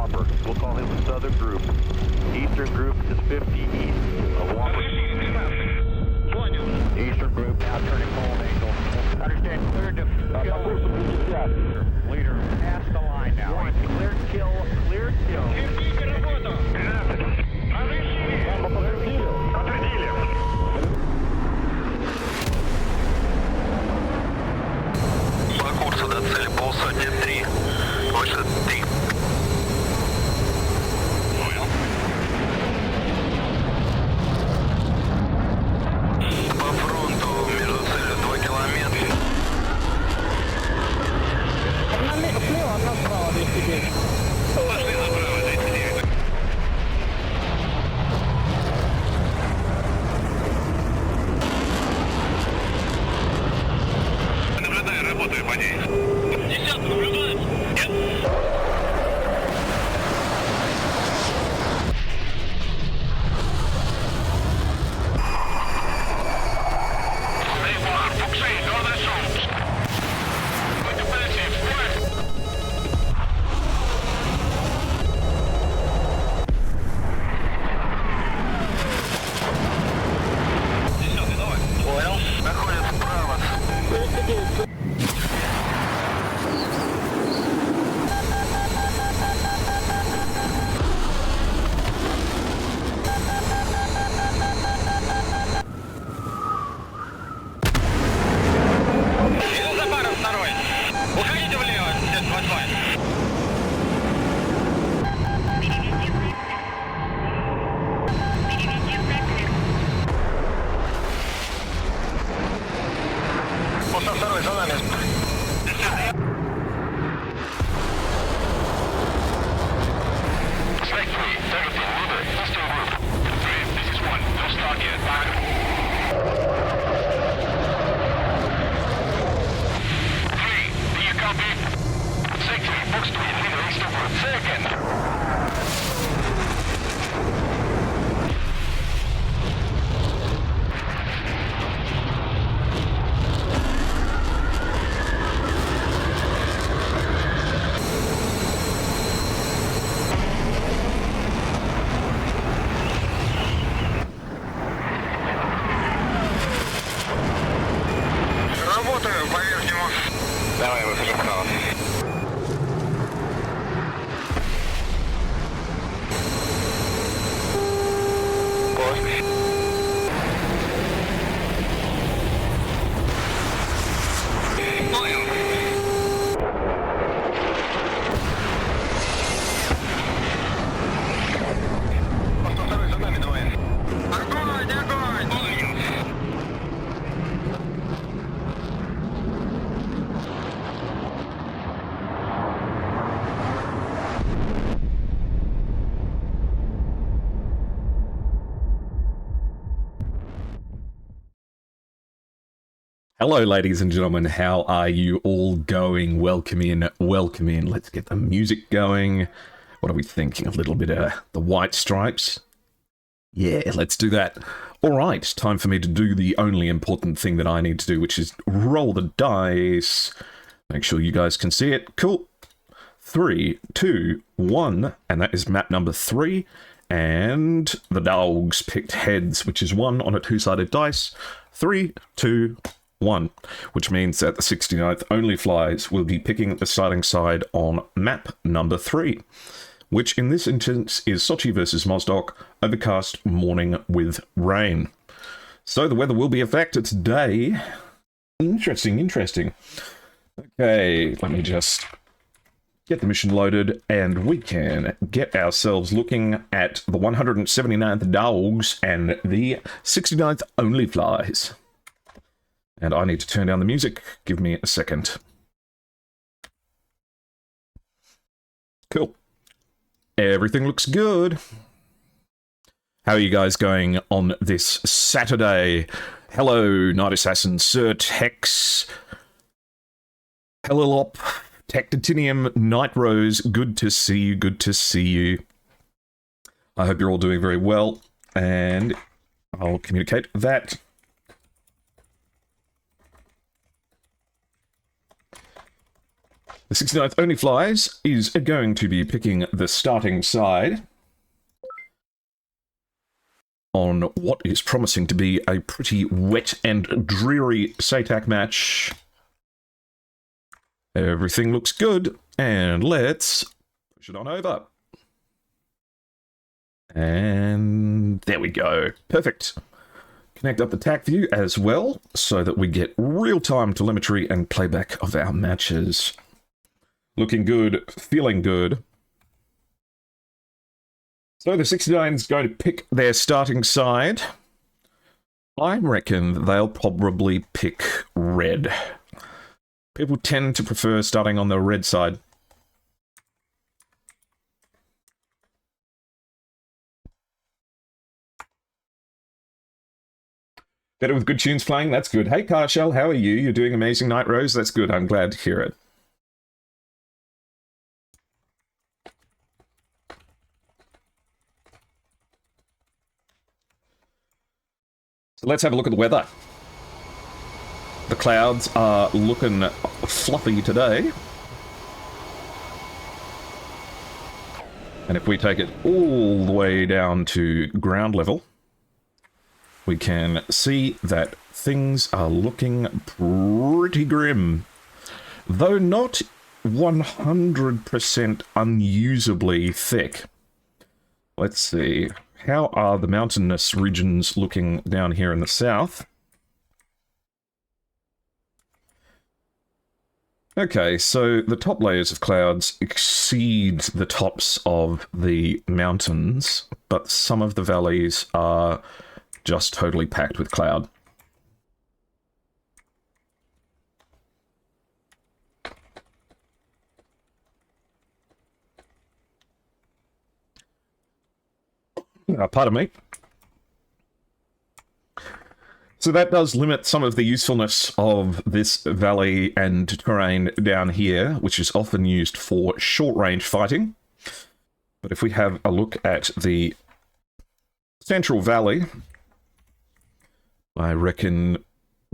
Whopper. We'll call him the Southern Group. Eastern Group is 50 east of Whopper. Eastern Group now turning Cold Angel. Understand, cleared to kill. Leader, past the line now. One, cleared kill, cleared kill. По курсу до цели полсотни 3. Выше 3. Понял. По фронту между целью 2 километра. Одна слева, одна справа, 209. Пошли направо, 39. Наблюдаю, работаю по ней. 10 наблюдаешь? Нет? Понял. Находят справа. Иду за баром второй. Уходите влево, 78. Пошел второй, за нами. Работаю по верхнему. Давай, выхожу вправо. Понял. Пошел второй, за нами давай. Огонь, огонь! Понял. Hello, ladies and gentlemen. How are you all going? Welcome in. Welcome in. Let's get the music going. What are we thinking? A little bit of the White Stripes? Yeah, let's do that. All right, time for me to do the only important thing that I need to do, which is roll the dice. Make sure you guys can see it. Cool. 3, 2, 1, and that is map number 3. And the Dawgs picked heads, which is 1 on a 2-sided dice. 3, 2, 1, which means that the 69th OnlyFlys will be picking the starting side on map number 3, which in this instance is Sochi versus Mozdok, overcast morning with rain. So the weather will be affected today. Interesting. Okay, let me just get the mission loaded, and we can get ourselves looking at the 179th Dawgs and the 69th OnlyFlys. And I need to turn down the music. Give me a second. Cool. Everything looks good. How are you guys going on this Saturday? Hello, Night Assassin, Sir Tex, Helilop, Tectitinium, Night Rose. Good to see you. Good to see you. I hope you're all doing very well, and I'll communicate that. The 69th OnlyFlys is going to be picking the starting side on what is promising to be a pretty wet and dreary SATAC match. Everything looks good, and let's push it on over. And there we go. Perfect. Connect up the TAC view as well, so that we get real-time telemetry and playback of our matches. Looking good, feeling good. So the 69 is going to pick their starting side. I reckon they'll probably pick red. People tend to prefer starting on the red side. Better with good tunes playing? That's good. Hey, Carshell, how are you? You're doing amazing, Night Rose. That's good. I'm glad to hear it. So let's have a look at the weather. The clouds are looking fluffy today. And if we take it all the way down to ground level, we can see that things are looking pretty grim. Though not 100% unusably thick. Let's see. How are the mountainous regions looking down here in the south? Okay, so the top layers of clouds exceed the tops of the mountains, but some of the valleys are just totally packed with cloud. Pardon me. So that does limit some of the usefulness of this valley and terrain down here, which is often used for short-range fighting. But if we have a look at the Central Valley, I reckon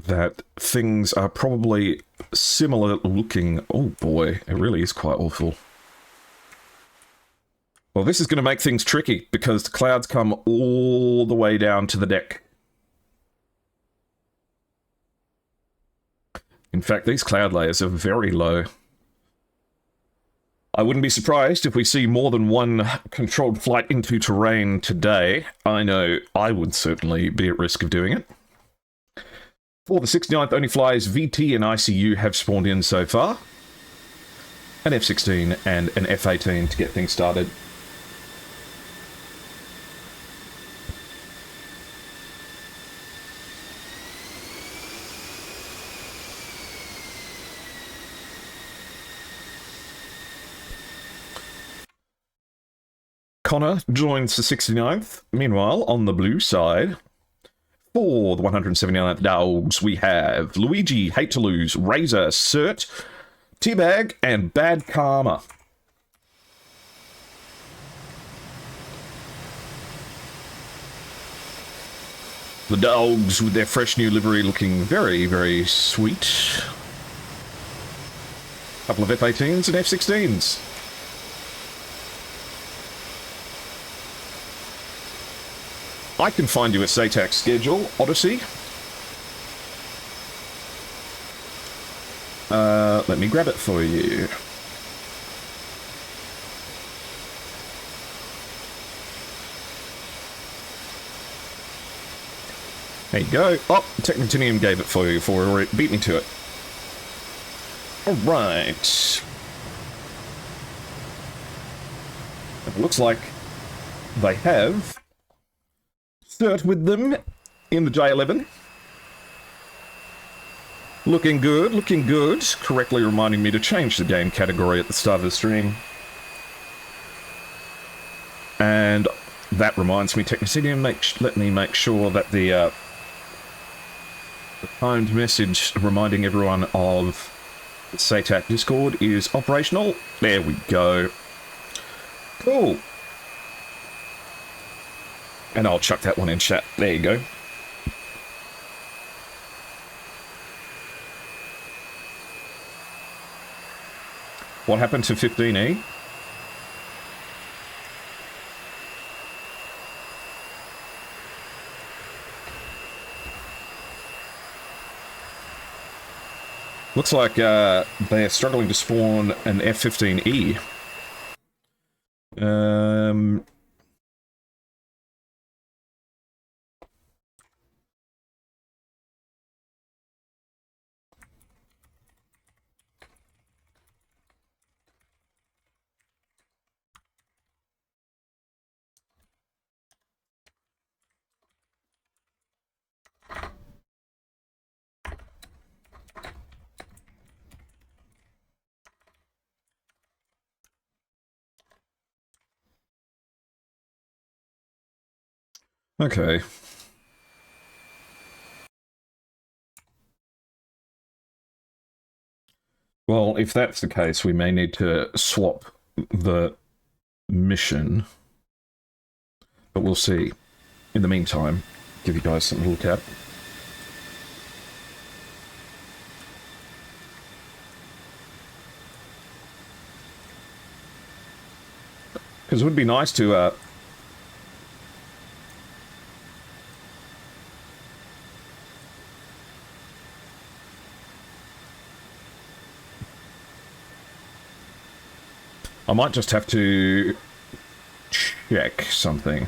that things are probably similar looking. Oh boy, it really is quite awful. Well, this is going to make things tricky because the clouds come all the way down to the deck. In fact, these cloud layers are very low. I wouldn't be surprised if we see more than one controlled flight into terrain today. I know I would certainly be at risk of doing it. For the 69th OnlyFlys, VT and ICU have spawned in so far. An F-16 and an F-18 to get things started. Connor joins the 69th. Meanwhile, on the blue side, for the 179th Dawgs, we have Luigi, Hate to Lose, Razor, Cert, Teabag, and Bad Karma. The Dawgs with their fresh new livery looking very, very sweet. Couple of F-18s and F-16s. I can find you a SATAC schedule, Odyssey. Let me grab it for you. There you go. Oh, Technotinium gave it for you before it beat me to it. Alright. It looks like they have Cert with them in the J11. Looking good, looking good. Correctly reminding me to change the game category at the start of the stream. And that reminds me, Technicidium, let me make sure that the timed message reminding everyone of the SATAC Discord is operational. There we go. Cool. And I'll chuck that one in chat. There you go. What happened to 15E? Looks like they're struggling to spawn an F-15E. Okay. Well, if that's the case, we may need to swap the mission. But we'll see. In the meantime, give you guys something to look at. Because it would be nice to I might just have to check something.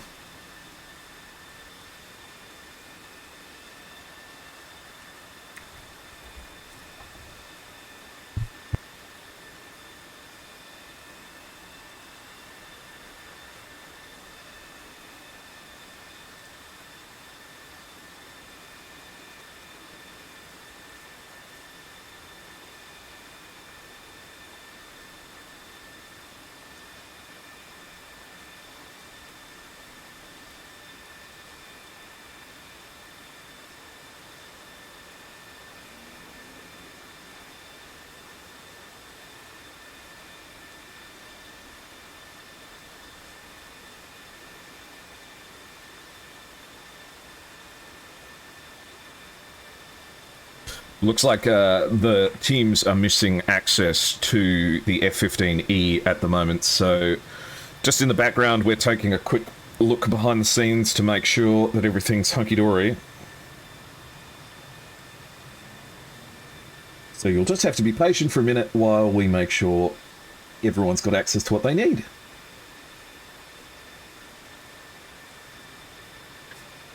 Looks like the teams are missing access to the F-15E at the moment, so just in the background we're taking a quick look behind the scenes to make sure that everything's hunky-dory. So you'll just have to be patient for a minute while we make sure everyone's got access to what they need.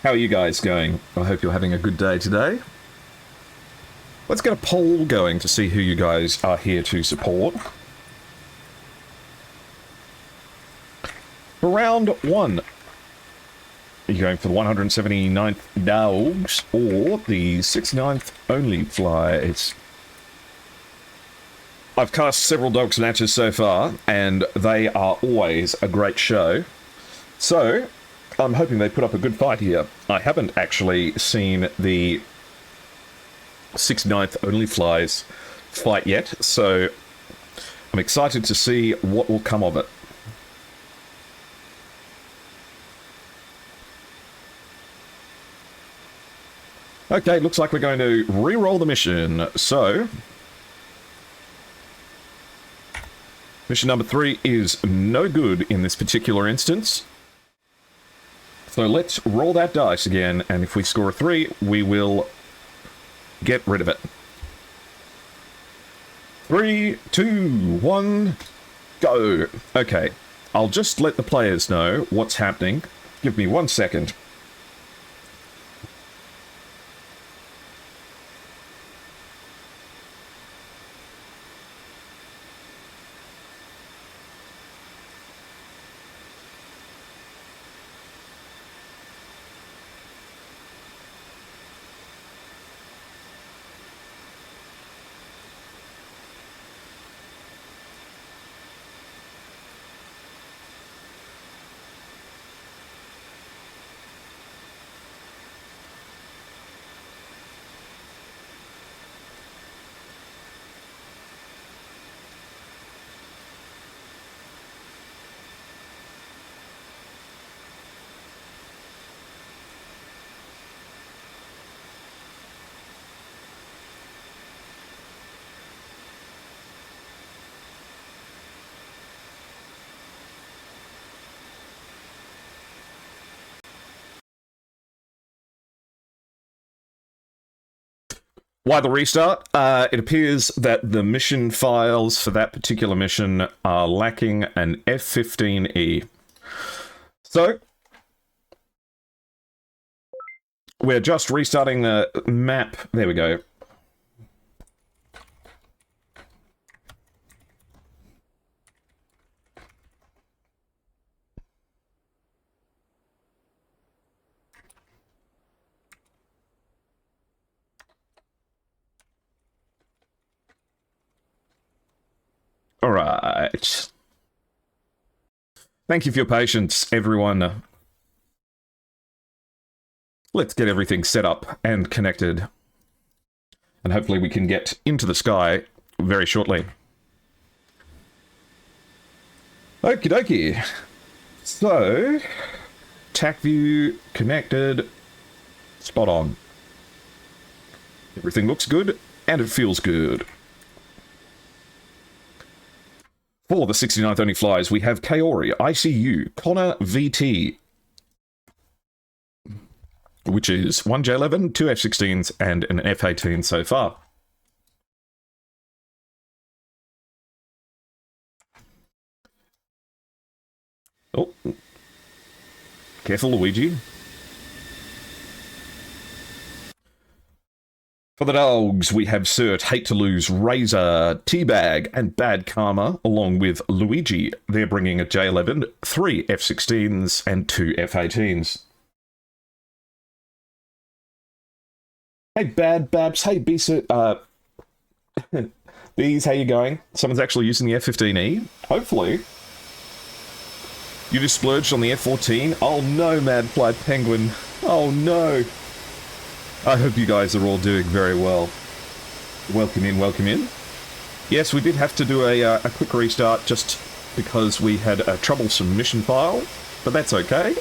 How are you guys going? I hope you're having a good day today. Let's get a poll going to see who you guys are here to support. For round 1, are you going for the 179th Dawgs or the 69th OnlyFlys? I've cast several Dawgs matches so far, and they are always a great show. So, I'm hoping they put up a good fight here. I haven't actually seen the 69th OnlyFlys fight yet, so I'm excited to see what will come of it. Okay, looks like we're going to re-roll the mission. So, mission number 3 is no good in this particular instance. So let's roll that dice again, and if we score a 3, we will get rid of it. 3, 2, 1, go. Okay, I'll just let the players know what's happening. Give me 1 second. Why the restart? It appears that the mission files for that particular mission are lacking an F-15E. So, we're just restarting the map. There we go. All right. Thank you for your patience, everyone. Let's get everything set up and connected. And hopefully we can get into the sky very shortly. Okie dokie. So, TAC view connected. Spot on. Everything looks good and it feels good. For the 69th OnlyFlys, we have Kaori, ICU, Connor VT, which is 1 J11, 2 F-16s, and an F-18 so far. Oh. Careful, Luigi. For the Dawgs, we have Cert, Hate to Lose, Razor, Teabag, and Bad Karma, along with Luigi. They're bringing a J11, 3 F-16s, and 2 F-18s. Hey, Bad Babs. Hey, B-Cert. Bees, how you going? Someone's actually using the F-15E? Hopefully. You just splurged on the F-14? Oh no, Mad Fly Penguin. Oh no. I hope you guys are all doing very well. Welcome in, welcome in. Yes, we did have to do a quick restart just because we had a troublesome mission file, but that's okay.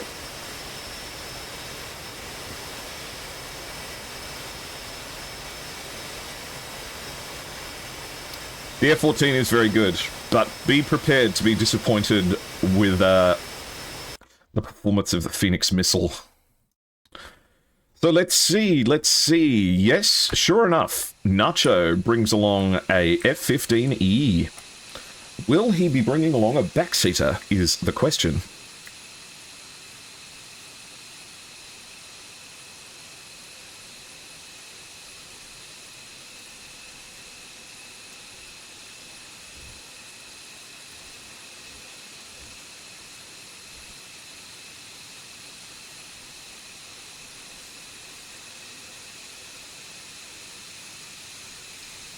The F-14 is very good, but be prepared to be disappointed with the performance of the Phoenix missile. So let's see. Yes, sure enough, Nacho brings along a F-15E. Will he be bringing along a backseater, is the question.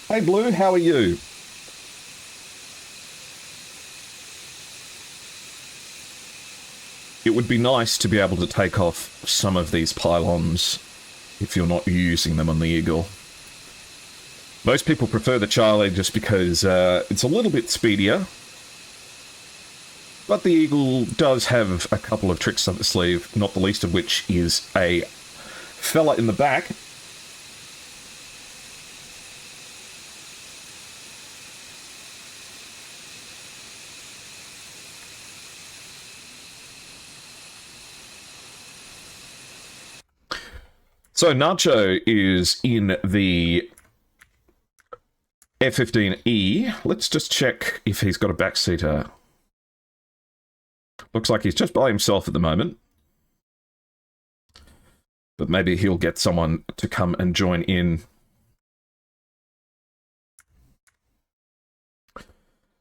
Hey Blue, how are you? It would be nice to be able to take off some of these pylons if you're not using them on the Eagle. Most people prefer the Charlie just because it's a little bit speedier. But the Eagle does have a couple of tricks up the sleeve, not the least of which is a fella in the back. So Nacho is in the F-15E. Let's just check if he's got a backseater. Looks like he's just by himself at the moment. But maybe he'll get someone to come and join in.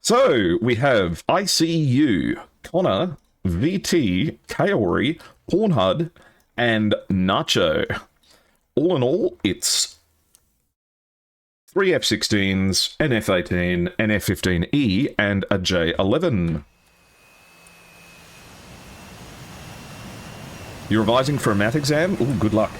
So we have ICU, Connor, VT, Kaori, Pornhud, and Nacho. All in all, it's 3 F-16s, an F-18, an F-15E, and a J-11. You're revising for a math exam? Ooh, good luck.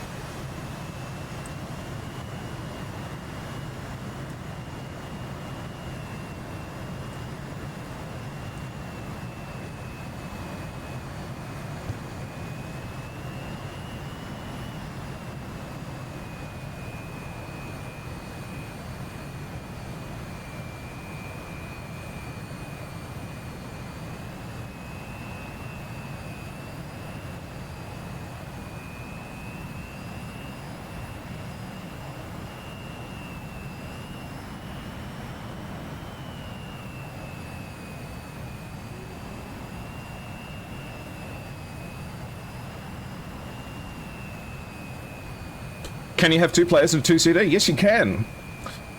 Can you have 2 players in a 2-seater? Yes, you can.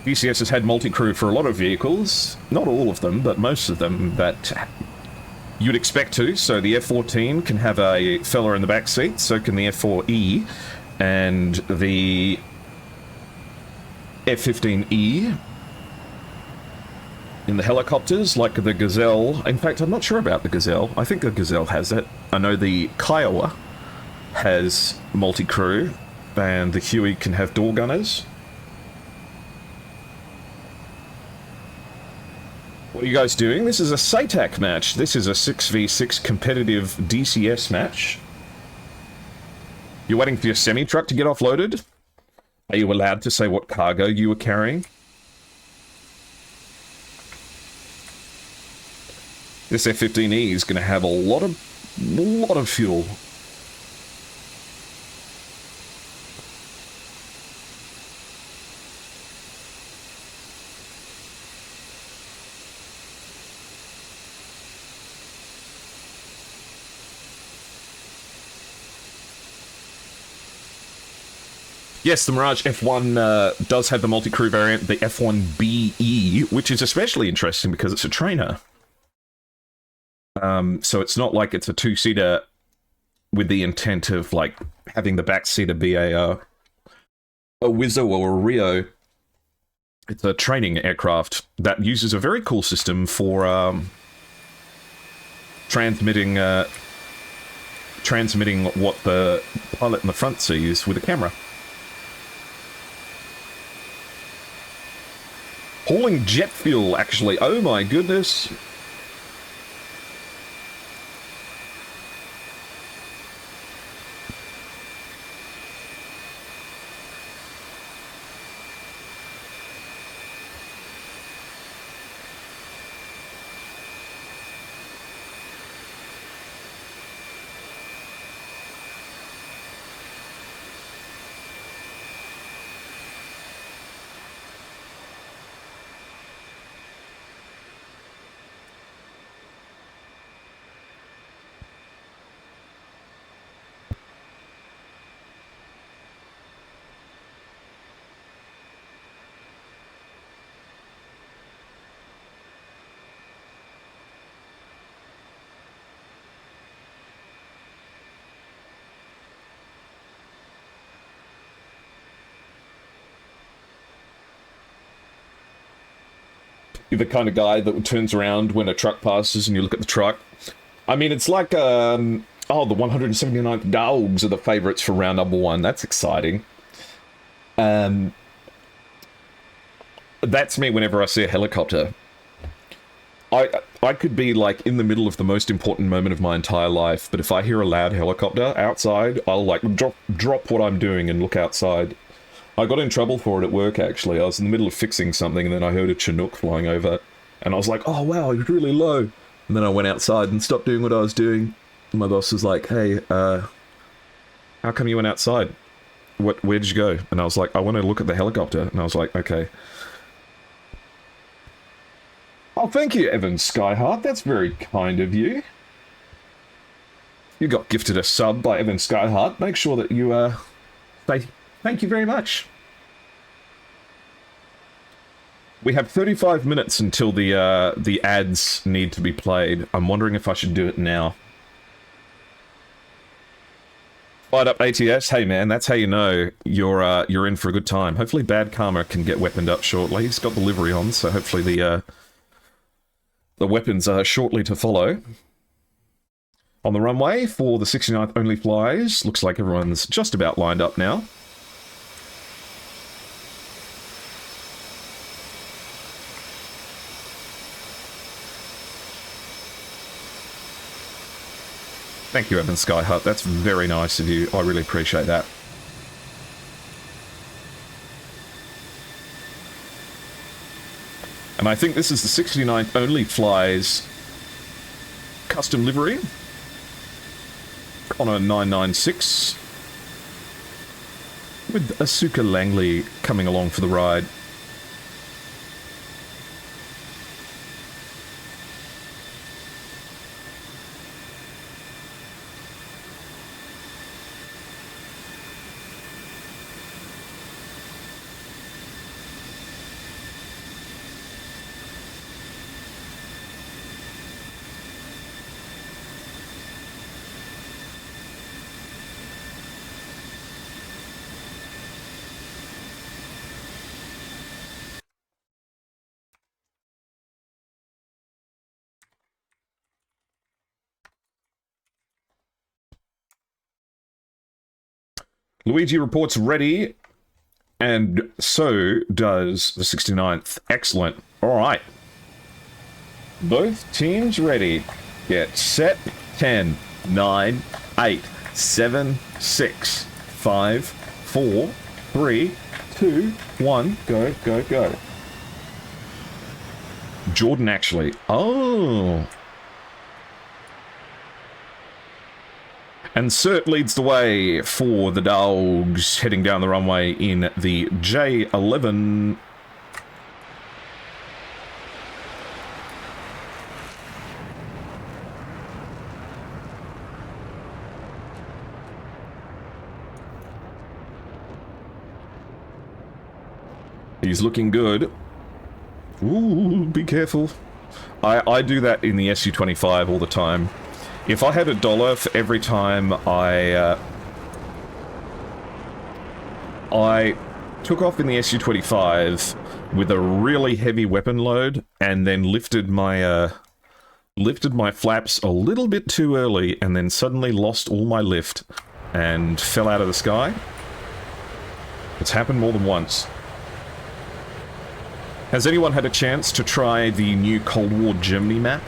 BCS has had multi-crew for a lot of vehicles. Not all of them, but most of them that you'd expect to. So the F-14 can have a fella in the back seat, so can the F-4E, and the F-15E in the helicopters, like the Gazelle. In fact, I'm not sure about the Gazelle. I think the Gazelle has it. I know the Kiowa has multi-crew, and the Huey can have door gunners. What are you guys doing? This is a SATAC match. This is a 6v6 competitive DCS match. You're waiting for your semi-truck to get offloaded? Are you allowed to say what cargo you were carrying? This F-15E is going to have a lot of fuel. Yes, the Mirage F1 does have the multi-crew variant, the F1BE, which is especially interesting because it's a trainer. So it's not like it's a 2-seater with the intent of, like, having the back seater be a Wizzo or a Rio. It's a training aircraft that uses a very cool system for transmitting what the pilot in the front sees with a camera. Hauling jet fuel, actually. Oh my goodness. You're the kind of guy that turns around when a truck passes and you look at the truck. I mean, it's like, oh, the 179th Dawgs are the favourites for round number 1. That's exciting. That's me whenever I see a helicopter. I could be, like, in the middle of the most important moment of my entire life, but if I hear a loud helicopter outside, I'll, like, drop what I'm doing and look outside. I got in trouble for it at work, actually. I was in the middle of fixing something, and then I heard a Chinook flying over, and I was like, oh, wow, it's really low. And then I went outside and stopped doing what I was doing. And my boss was like, hey, how come you went outside? Where'd you go? And I was like, I want to look at the helicopter. And I was like, okay. Oh, thank you, Evan Skyheart. That's very kind of you. You got gifted a sub by Evan Skyheart. Make sure that you, say thank you very much. We have 35 minutes until the ads need to be played. I'm wondering if I should do it now. Fired up ATS. Hey man, that's how you know you're in for a good time. Hopefully Bad Karma can get weaponed up shortly. He's got the livery on, so hopefully the weapons are shortly to follow. On the runway for the 69th OnlyFlys. Looks like everyone's just about lined up now. Thank you, Evan Skyheart. That's very nice of you. I really appreciate that. And I think this is the 69th OnlyFlys custom livery on a 996 with Asuka Langley coming along for the ride. Luigi reports ready, and so does the 69th. Excellent. All right. Both teams ready. Get set. 10, 9, 8, 7, 6, 5, 4, 3, 2, 1. Go, go, go. Jordan actually. Oh. And Cert leads the way for the Dawgs, heading down the runway in the J11. He's looking good. Ooh, be careful. I do that in the SU-25 all the time. If I had $1 for every time I took off in the SU-25 with a really heavy weapon load and then lifted my flaps a little bit too early and then suddenly lost all my lift and fell out of the sky. It's happened more than once. Has anyone had a chance to try the new Cold War Germany map?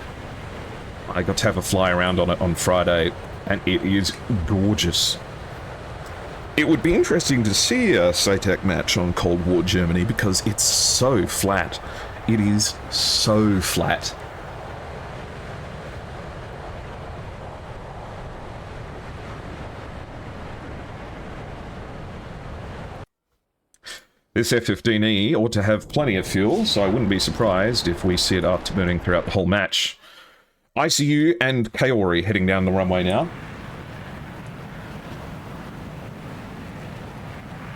I got to have a fly around on it on Friday, and it is gorgeous. It would be interesting to see a SATAC match on Cold War Germany because it's so flat. It is so flat. This F-15E ought to have plenty of fuel, so I wouldn't be surprised if we see it afterburning throughout the whole match. ICU and Kaori heading down the runway now.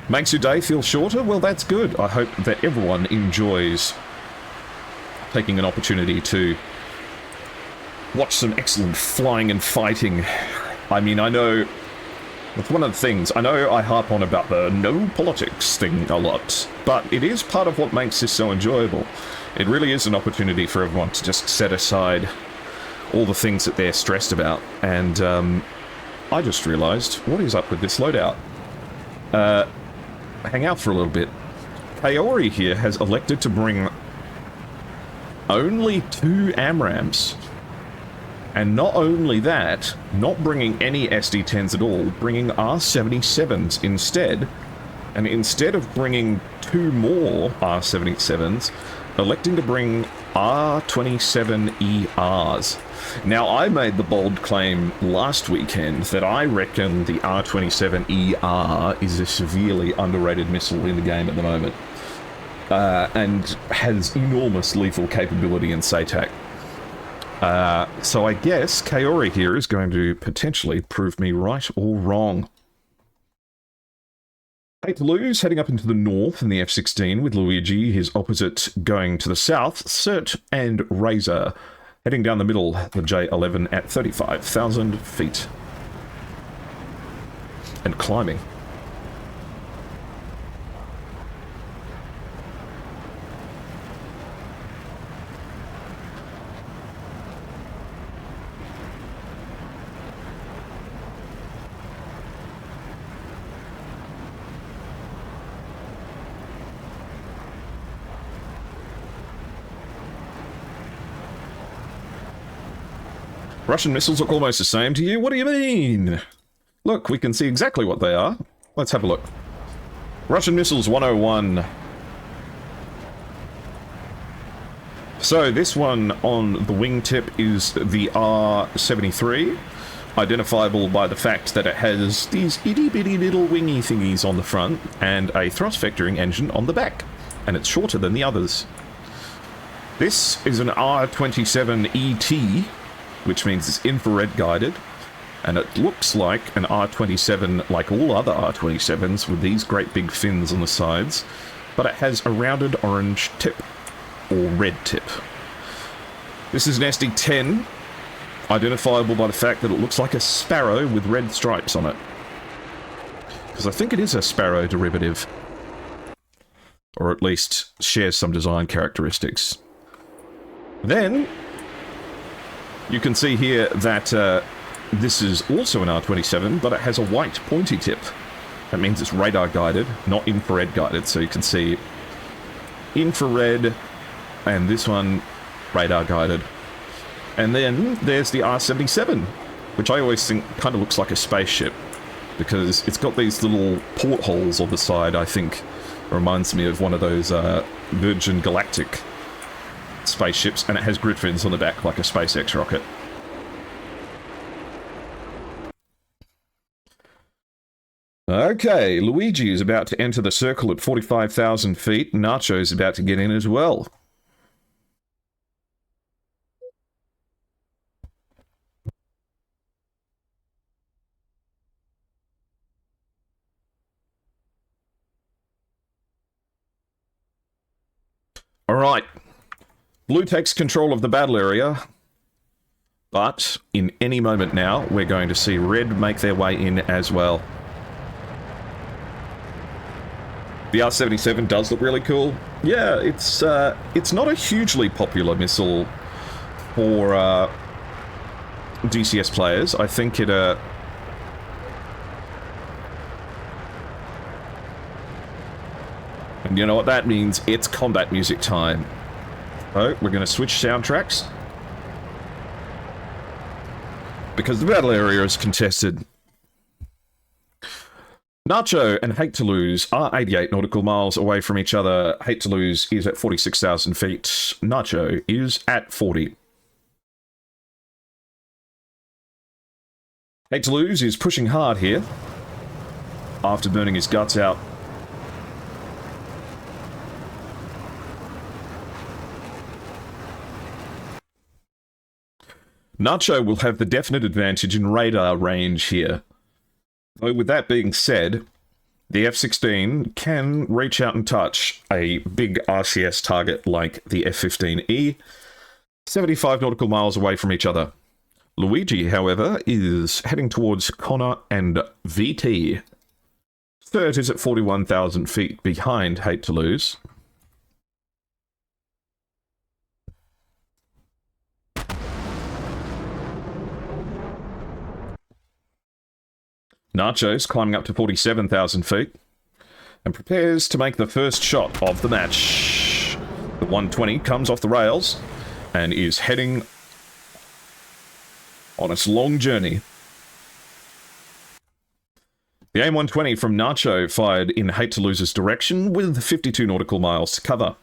Makes your day feel shorter? Well, that's good. I hope that everyone enjoys taking an opportunity to watch some excellent flying and fighting. I mean, I know... That's one of the things. I know I harp on about the no politics thing a lot, but it is part of what makes this so enjoyable. It really is an opportunity for everyone to just set aside all the things that they're stressed about. And I just realized, what is up with this loadout? Hang out for a little bit. Kaori here has elected to bring only 2 AMRAAMs. And not only that, not bringing any SD-10s at all, bringing R-77s instead. And instead of bringing 2 more R-77s, electing to bring R-27ERs. Now, I made the bold claim last weekend that I reckon the R-27ER is a severely underrated missile in the game at the moment. And has enormous lethal capability in SATAC. So I guess Kaori here is going to potentially prove me right or wrong. Hate to lose, heading up into the north in the F-16 with Luigi, his opposite going to the south, Cert and Razor. Heading down the middle, the J11 at 35,000 feet. And climbing. Russian missiles look almost the same to you? What do you mean? Look, we can see exactly what they are. Let's have a look. Russian missiles 101. So this one on the wingtip is the R-73, identifiable by the fact that it has these itty-bitty little wingy thingies on the front and a thrust vectoring engine on the back, and it's shorter than the others. This is an R-27ET, which means it's infrared guided, and it looks like an R-27 like all other R-27s with these great big fins on the sides, but it has a rounded orange tip, or red tip. This is an SD-10, identifiable by the fact that it looks like a sparrow with red stripes on it. Because I think it is a sparrow derivative, or at least shares some design characteristics. Then you can see here that this is also an R-27, but it has a white pointy tip. That means it's radar guided, not infrared guided. So you can see infrared, and this one radar guided. And then there's the R-77, which I always think kind of looks like a spaceship, because it's got these little portholes on the side. I think reminds me of one of those Virgin Galactic spaceships, and it has grid fins on the back like a SpaceX rocket. Okay, Luigi is about to enter the circle at 45,000 feet. Nacho's about to get in as well. Alright. Blue takes control of the battle area, but in any moment now, we're going to see red make their way in as well. The R-77 does look really cool. Yeah, it's not a hugely popular missile for DCS players. I think it and you know what that means? It's combat music time. So, we're going to switch soundtracks, because the battle area is contested. Nacho and Hate to Lose are 88 nautical miles away from each other. Hate to Lose is at 46,000 feet. Nacho is at 40. Hate to Lose is pushing hard here after burning his guts out. Nacho will have the definite advantage in radar range here. Though with that being said, the F-16 can reach out and touch a big RCS target like the F-15E, 75 nautical miles away from each other. Luigi, however, is heading towards Connor and VT. Third is at 41,000 feet behind Hate to Lose. Nacho's climbing up to 47,000 feet and prepares to make the first shot of the match. The 120 comes off the rails and is heading on its long journey. The AIM-120 from Nacho fired in Hate to Lose's direction with 52 nautical miles to cover.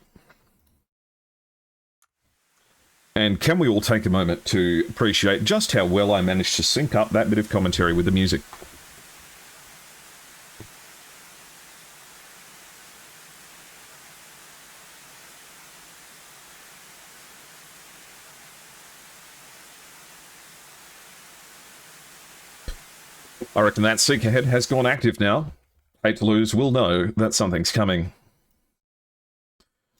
And can we all take a moment to appreciate just how well I managed to sync up that bit of commentary with the music? I reckon that seeker head has gone active now. Hate to Lose will know that something's coming.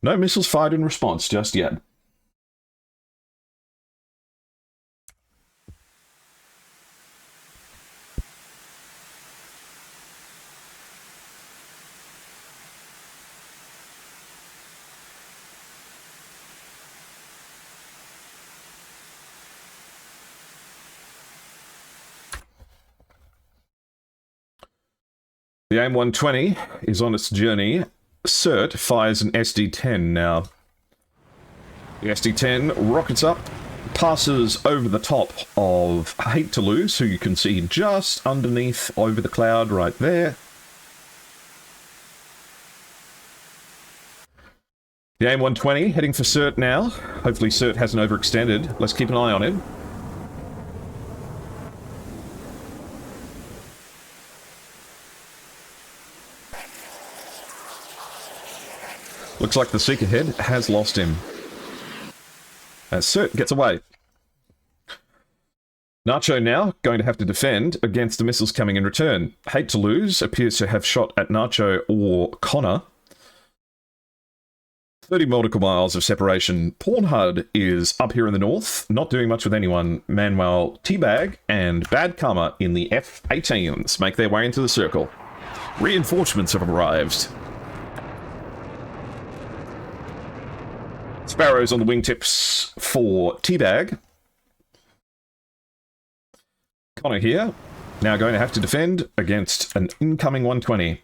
No missiles fired in response just yet. The AIM-120 is on its journey. CERT fires an SD-10 now. The SD-10 rockets up, passes over the top of Hate to Lose, who you can see just underneath over the cloud right there. The AIM-120 heading for CERT now. Hopefully CERT hasn't overextended. Let's keep an eye on it. Looks like the seeker head has lost him, as CERT gets away. Nacho now going to have to defend against the missiles coming in return. Hate to Lose appears to have shot at Nacho or Connor. 30 nautical miles of separation. Pornhud is up here in the north, not doing much with anyone. Manuel, Teabag, and Bad Karma in the F-18s make their way into the circle. Reinforcements have arrived. Sparrows on the wingtips for Teabag. Connor here Now going to have to defend against an incoming 120.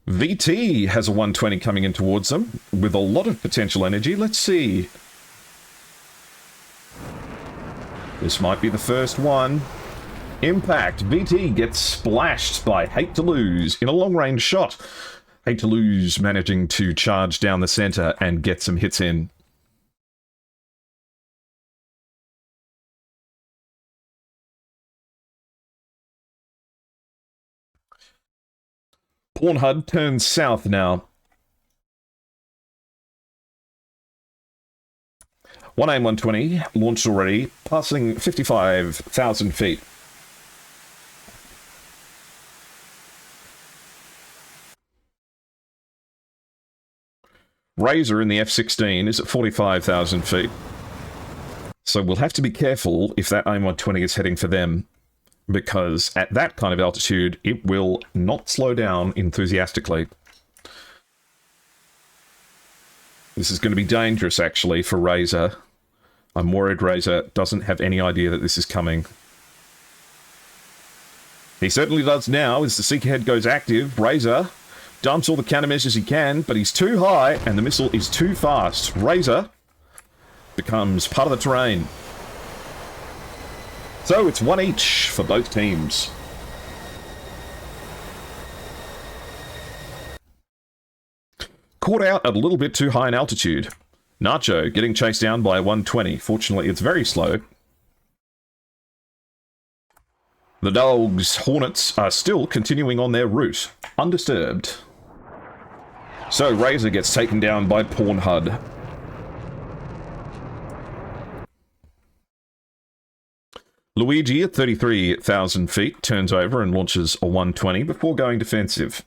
VT has a 120 coming in towards them with a lot of potential energy. Let's see. This might be the first one. Impact. VT gets splashed by Hate to Lose in a long-range shot. Hate to Lose managing to charge down the center and get some hits in. Pornhub turns south now. One AIM 120 launched already, passing 55,000 feet. Razor in the F-16 is at 45,000 feet. So we'll have to be careful if that AIM 120 is heading for them, because at that kind of altitude, it will not slow down enthusiastically. This is going to be dangerous, actually, for Razor. I'm worried Razor doesn't have any idea that this is coming. He certainly does now, as the Seeker head goes active. Razor dumps all the countermeasures he can, but he's too high, and the missile is too fast. Razor becomes part of the terrain. So it's one each for both teams. Caught out at a little bit too high in altitude. Nacho getting chased down by a 120. Fortunately, it's very slow. The Dawgs Hornets are still continuing on their route, undisturbed. So Razor gets taken down by Pornhub. Luigi at 33,000 feet turns over and launches a 120 before going defensive.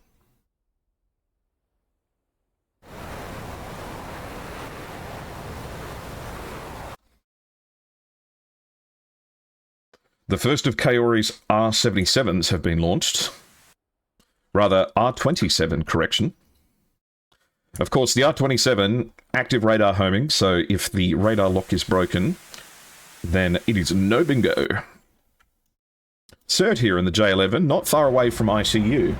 The first of Kaori's R-77s have been launched. Rather, R-27, correction. Of course, the R-27, active radar homing, so if the radar lock is broken, then it is no bingo. Cert here in the J-11, not far away from ICU.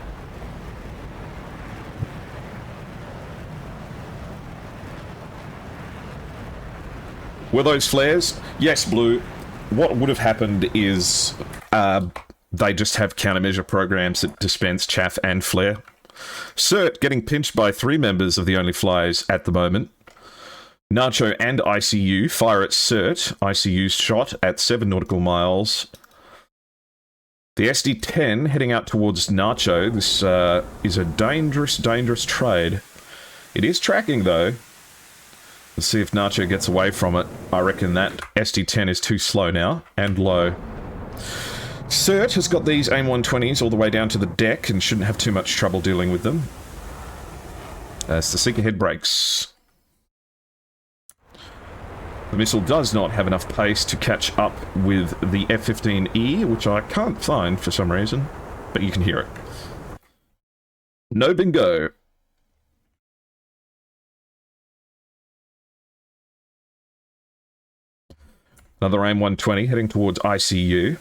Were those flares? Yes, Blue. What would have happened is they just have countermeasure programs that dispense chaff and flare. Cert getting pinched by 3 members of the OnlyFlys at the moment. Nacho and ICU fire at Cert. ICU's shot at 7 nautical miles. The SD-10 heading out towards Nacho. This is a dangerous, dangerous trade. It is tracking, though. Let's see if Nacho gets away from it. I reckon that SD-10 is too slow now, and low. Cert has got these AIM-120s all the way down to the deck and shouldn't have too much trouble dealing with them. As the Seeker head brakes. The missile does not have enough pace to catch up with the F-15E, which I can't find for some reason, but you can hear it. No bingo. Another AIM-120 heading towards ICU.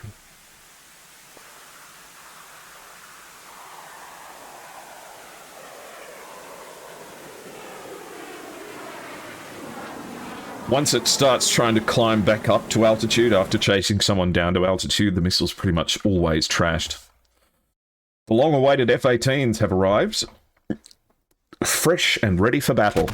Once it starts trying to climb back up to altitude after chasing someone down to altitude, the missile's pretty much always trashed. The long-awaited F-18s have arrived, fresh and ready for battle.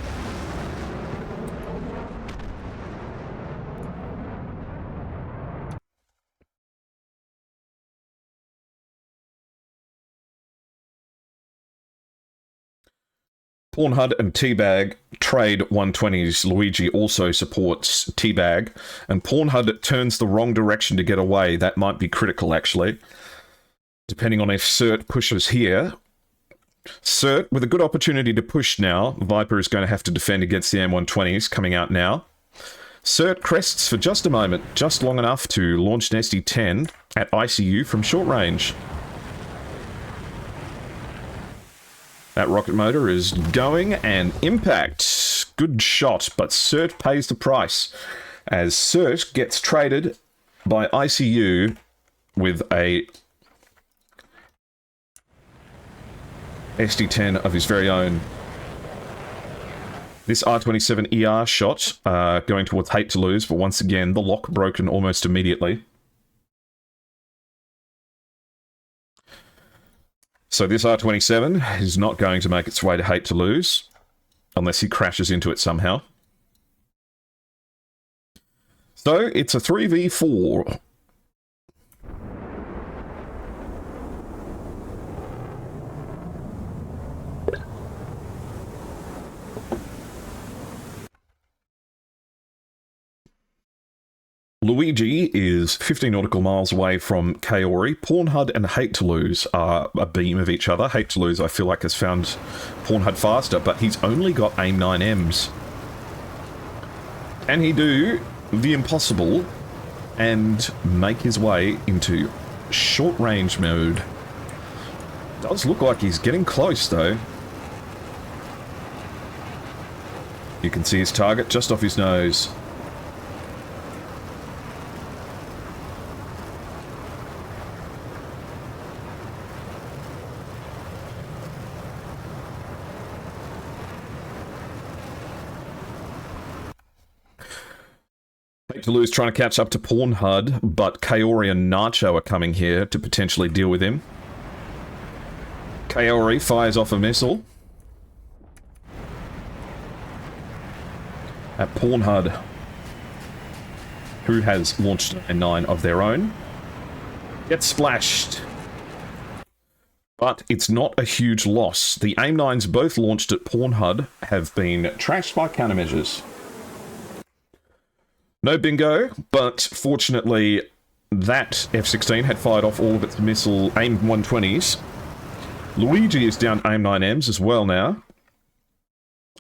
Pornhub and Teabag trade 120s. Luigi also supports Teabag, and Pornhub turns the wrong direction to get away. That might be critical, actually. Depending on if Cert pushes here. Cert, with a good opportunity to push now. Viper is going to have to defend against the M120s coming out now. Cert crests for just a moment, just long enough to launch an SD-10 at ICU from short range. That rocket motor is going, and impact. Good shot, but Cert pays the price, as Cert gets traded by ICU with a SD-10 of his very own. This R27 ER shot going towards Hate to Lose, but once again, the lock broken almost immediately. So this R27 is not going to make its way to Hate to Lose, unless he crashes into it somehow. So it's a 3v4. Luigi is 50 nautical miles away from Kaori. Pornhud and Hate to Lose are a beam of each other. Hate to Lose, I feel like, has found Pornhud faster, but he's only got AIM 9Ms. Can he do the impossible and make his way into short range mode? Does look like he's getting close, though. You can see his target just off his nose. To Lose trying to catch up to Pornhud, but Kaori and Nacho are coming here to potentially deal with him. Kaori fires off a missile at Pornhud, who has launched a 9 of their own. Gets splashed, but it's not a huge loss. The AIM 9s both launched at Pornhud have been trashed by countermeasures. No bingo, but fortunately that F-16 had fired off all of its missile AIM 120s. Luigi is down AIM 9Ms as well now,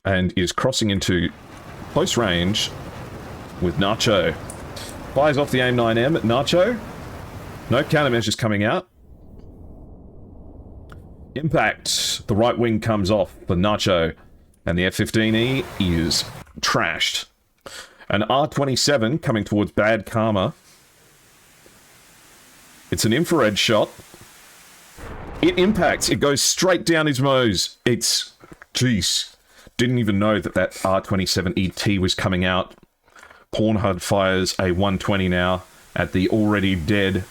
and is crossing into close range with Nacho. Fires off the AIM 9M at Nacho. No countermeasures coming out. Impact. The right wing comes off for Nacho, and the F-15E is trashed. An R27 coming towards Bad Karma. It's an infrared shot. It impacts. It goes straight down his nose. It's... Jeez. Didn't even know that that R27 ET was coming out. Pornhud fires a 120 now at the already dead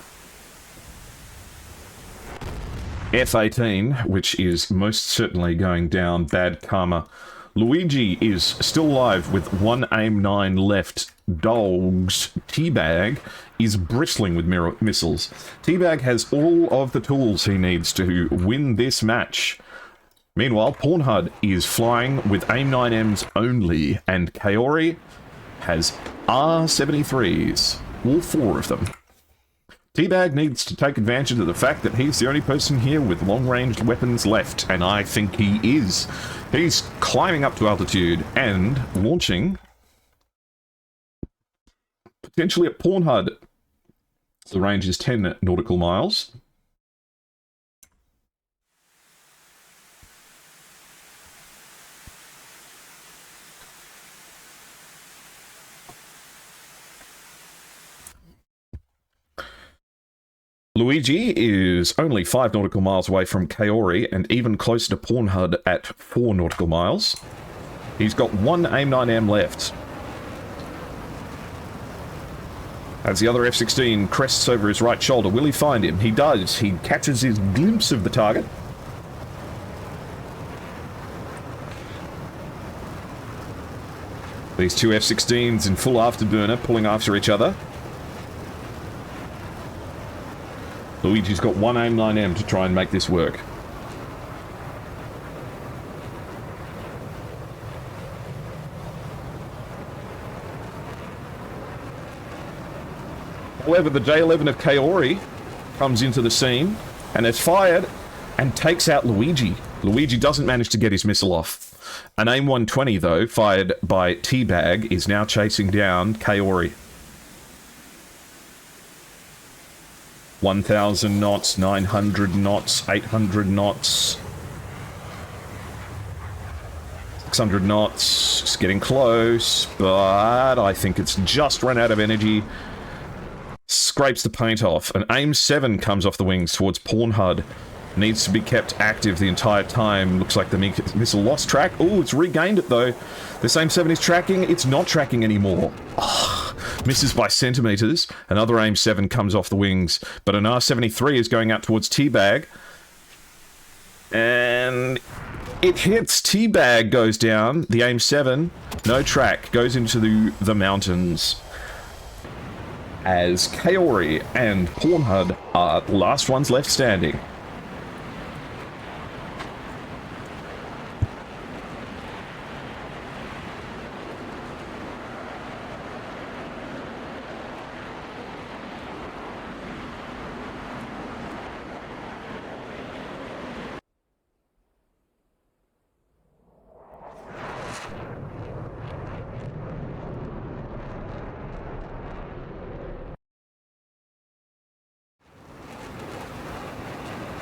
F-18, which is most certainly going down Bad Karma. Luigi is still alive with one AIM 9 left. Dawgs, Teabag, is bristling with missiles. Teabag has all of the tools he needs to win this match. Meanwhile, Pornhud is flying with AIM 9Ms only, and Kaori has R73s, all 4 of them. Teabag needs to take advantage of the fact that he's the only person here with long-range weapons left, and I think he is. He's climbing up to altitude and launching potentially at Pornhud. The range is 10 nautical miles. Luigi is only 5 nautical miles away from Kaori and even closer to Pornhud at 4 nautical miles. He's got one AIM 9M left. As the other F-16 crests over his right shoulder, will he find him? He does. He catches his glimpse of the target. These two F-16s in full afterburner pulling after each other. Luigi's got one AIM 9M to try and make this work. However, the J-11 of Kaori comes into the scene and is fired and takes out Luigi. Luigi doesn't manage to get his missile off. An AIM 120, though, fired by Teabag, is now chasing down Kaori. 1,000 knots, 900 knots, 800 knots. 600 knots. It's getting close, but I think it's just run out of energy. Scrapes the paint off. An AIM-7 comes off the wings towards Pornhud. Needs to be kept active the entire time. Looks like the missile lost track. Oh, it's regained it though. This AIM-7 is tracking. It's not tracking anymore. Oh, misses by centimeters. Another AIM-7 comes off the wings, but an R-73 is going out towards Teabag. And it hits. Teabag goes down. The AIM-7, no track, goes into the mountains. As Kaori and Pornhud are the last ones left standing.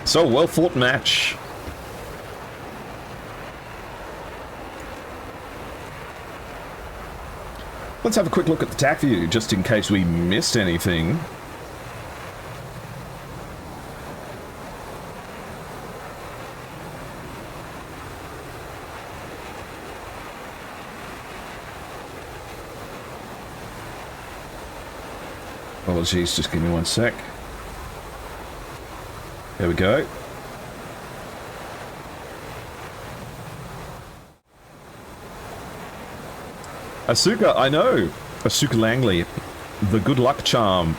So, well-fought match. Let's have a quick look at the TAC view, just in case we missed anything. Apologies, just give me one sec. There we go. Asuka, I know. Asuka Langley. The good luck charm.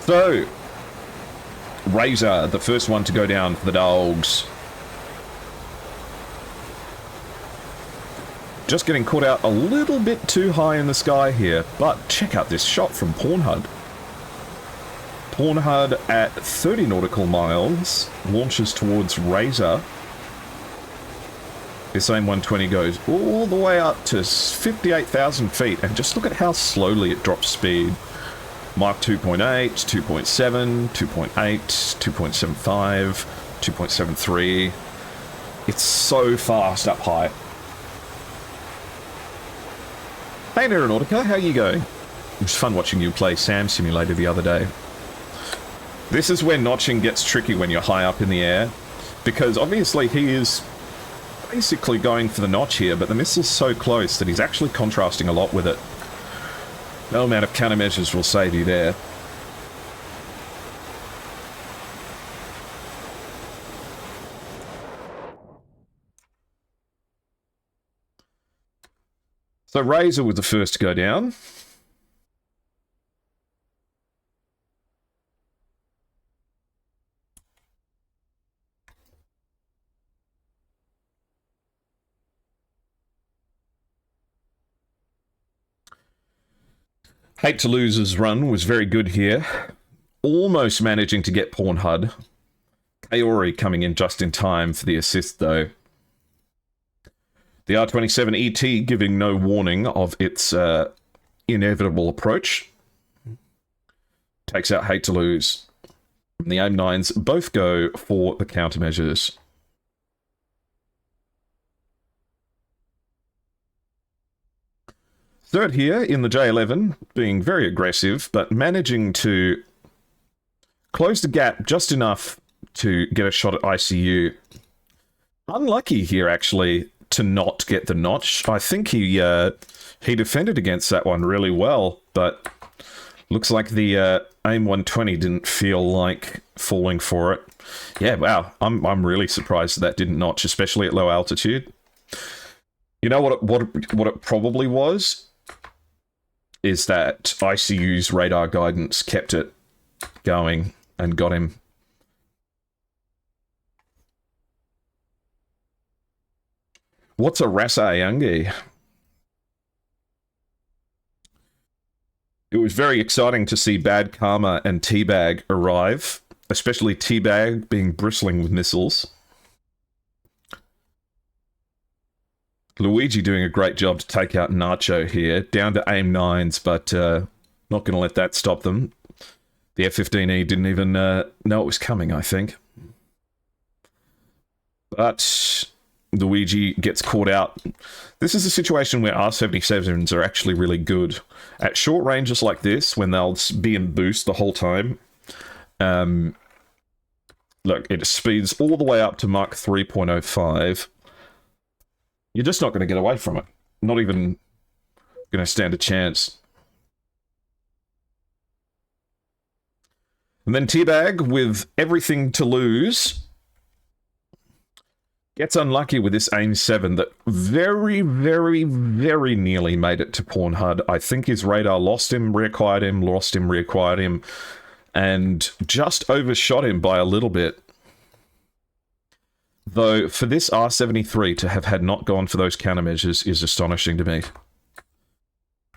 So, Razor, the first one to go down for the Dawgs. Just getting caught out a little bit too high in the sky here, but check out this shot from Pornhud. Pornhud at 30 nautical miles launches towards Razor. This AIM-120 goes all the way up to 58,000 feet, and just look at how slowly it drops speed. Mach 2.8, 2.7, 2.8, 2.75, 2.73. It's so fast up high. Hey Aeronautica, how you going? It was fun watching you play Sam Simulator the other day. This is where notching gets tricky when you're high up in the air, because obviously he is basically going for the notch here, but the missile's so close that he's actually contrasting a lot with it. No amount of countermeasures will save you there. So Razor was the first to go down. Hate to Lose's run was very good here. Almost managing to get Pornhud. Kaori coming in just in time for the assist, though. The R-27 ET giving no warning of its inevitable approach. Takes out Hate to Lose. The AIM-9s both go for the countermeasures. Third here in the J11, being very aggressive, but managing to close the gap just enough to get a shot at ICU. Unlucky here, actually, to not get the notch. I think he defended against that one really well, but looks like the AIM-120 didn't feel like falling for it. Yeah, wow, I'm really surprised that didn't notch, especially at low altitude. You know what it probably was? Is that ICU's radar guidance kept it going and got him. What's a Rasa Ayangi? It was very exciting to see Bad Karma and Teabag arrive, especially Teabag being bristling with missiles. Luigi doing a great job to take out Nacho here, down to AIM-9s, but not going to let that stop them. The F-15E didn't even know it was coming, I think. But Luigi gets caught out. This is a situation where R77s are actually really good. At short ranges like this, when they'll be in boost the whole time, look, it speeds all the way up to Mach 3.05. You're just not going to get away from it. Not even going to stand a chance. And then Teabag, with everything to lose, gets unlucky with this aim 7 that very, very, very nearly made it to Pawn HUD. I think his radar lost him, reacquired him, lost him, reacquired him, and just overshot him by a little bit. Though, for this R73 to have had not gone for those countermeasures is astonishing to me.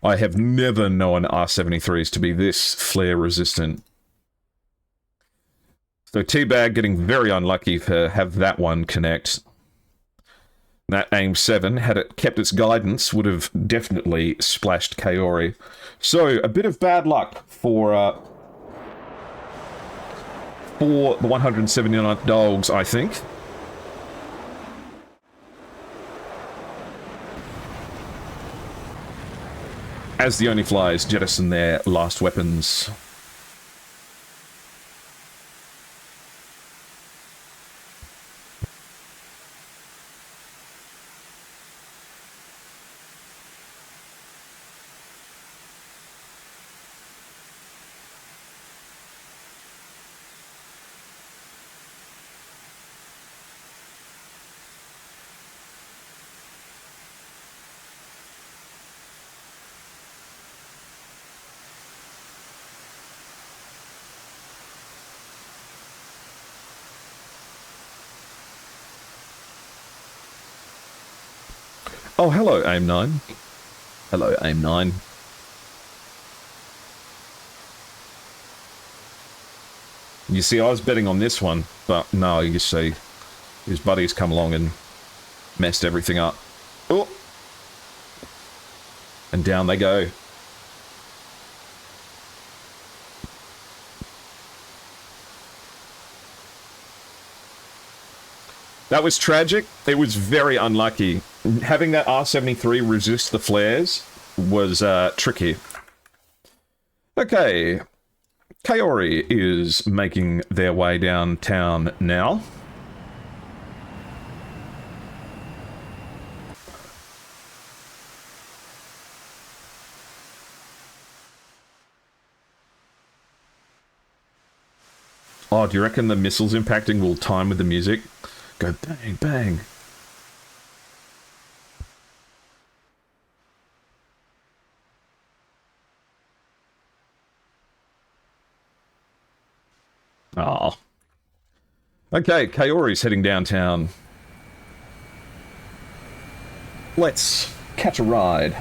I have never known R73s to be this flare resistant. So Teabag getting very unlucky to have that one connect. That aim 7, had it kept its guidance, would have definitely splashed Kaori. So, a bit of bad luck for the 179th Dawgs, I think. As the OnlyFlys jettison their last weapons. Oh, hello, aim 9. Hello, aim 9. You see, I was betting on this one, but no, you see, his buddies come along and messed everything up. Oh! And down they go. That was tragic. It was very unlucky. Having that R73 resist the flares was tricky. Okay. Kaori is making their way downtown now. Oh, do you reckon the missiles impacting will time with the music? Go bang, bang. Oh. Okay, Kaori's heading downtown. Let's catch a ride.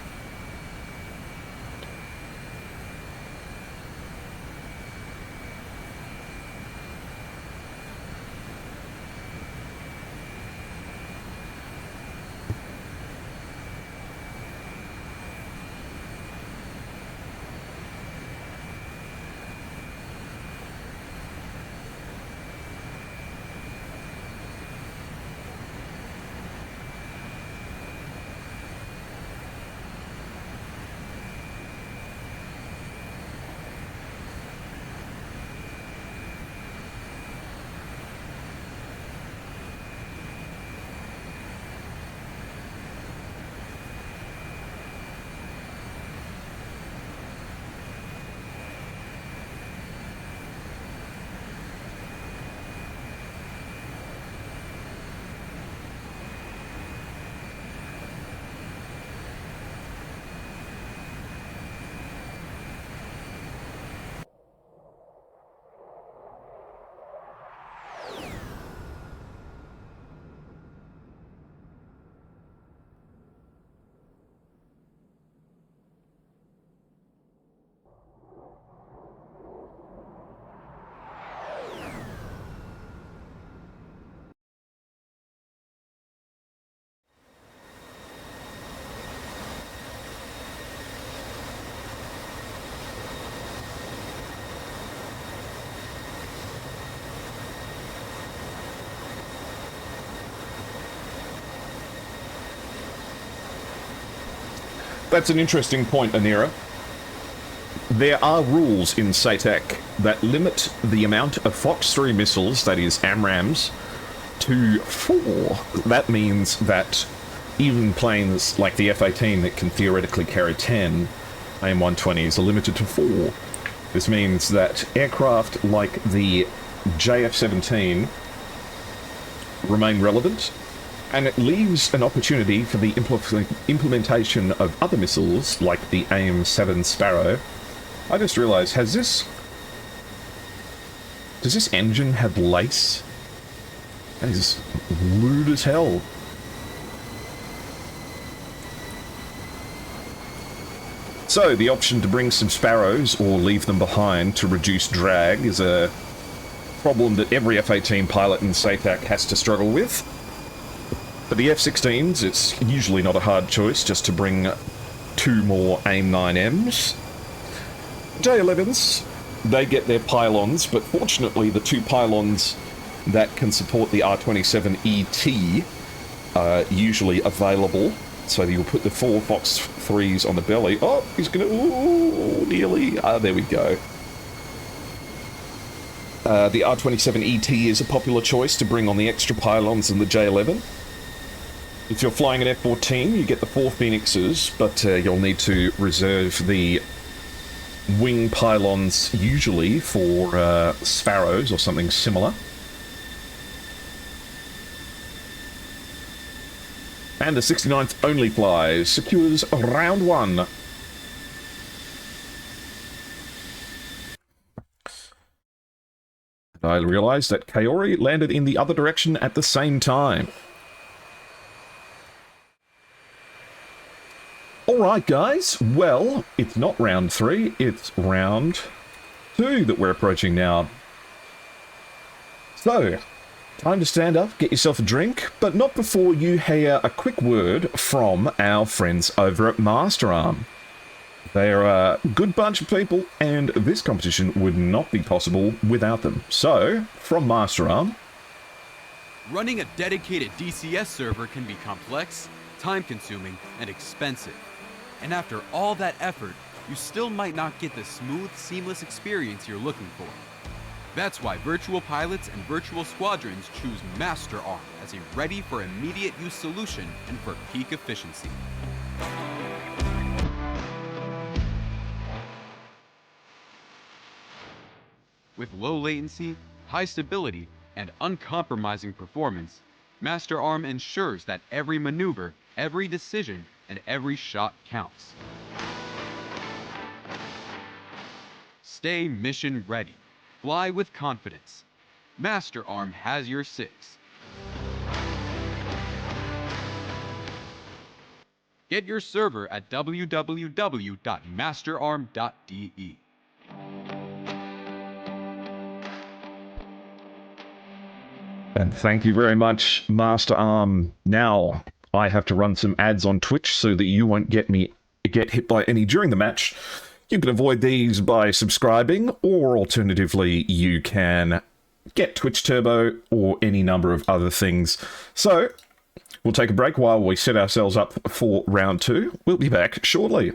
That's an interesting point, Anira. There are rules in SATAC that limit the amount of Fox 3 missiles, that is AMRAAMs, to 4. That means that even planes like the F-18 that can theoretically carry 10 AIM-120s are limited to 4. This means that aircraft like the JF-17 remain relevant, and it leaves an opportunity for the implementation of other missiles like the AIM-7 Sparrow. I just realised, does this engine have lace? That is lewd as hell. So, the option to bring some Sparrows or leave them behind to reduce drag is a problem that every F-18 pilot in SATAC has to struggle with. For the F-16s, it's usually not a hard choice just to bring 2 more AIM-9Ms. J-11s, they get their pylons, but fortunately the 2 pylons that can support the R-27ET are usually available. So you'll put the 4 Fox 3s on the belly. Oh, he's gonna... Ooh, nearly. Ah, there we go. The R-27ET is a popular choice to bring on the extra pylons in the J-11. If you're flying an F-14, you get the 4 Phoenixes, but you'll need to reserve the wing pylons usually for Sparrows or something similar. And the 69th OnlyFlys secures round 1. I realised that Kaori landed in the other direction at the same time. Alright guys, well, it's not round 3, it's round 2 that we're approaching now. So, time to stand up, get yourself a drink, but not before you hear a quick word from our friends over at Masterarm. They're a good bunch of people, and this competition would not be possible without them. So, from Masterarm... Running a dedicated DCS server can be complex, time-consuming, and expensive. And after all that effort, you still might not get the smooth, seamless experience you're looking for. That's why virtual pilots and virtual squadrons choose Masterarm as a ready-for-immediate-use solution and for peak efficiency. With low latency, high stability, and uncompromising performance, Masterarm ensures that every maneuver, every decision, and every shot counts. Stay mission ready. Fly with confidence. Masterarm has your 6. Get your server at www.masterarm.de. And thank you very much, Masterarm. Now, I have to run some ads on Twitch so that you won't get hit by any during the match. You can avoid these by subscribing, or alternatively, you can get Twitch Turbo or any number of other things. So, we'll take a break while we set ourselves up for round 2. We'll be back shortly.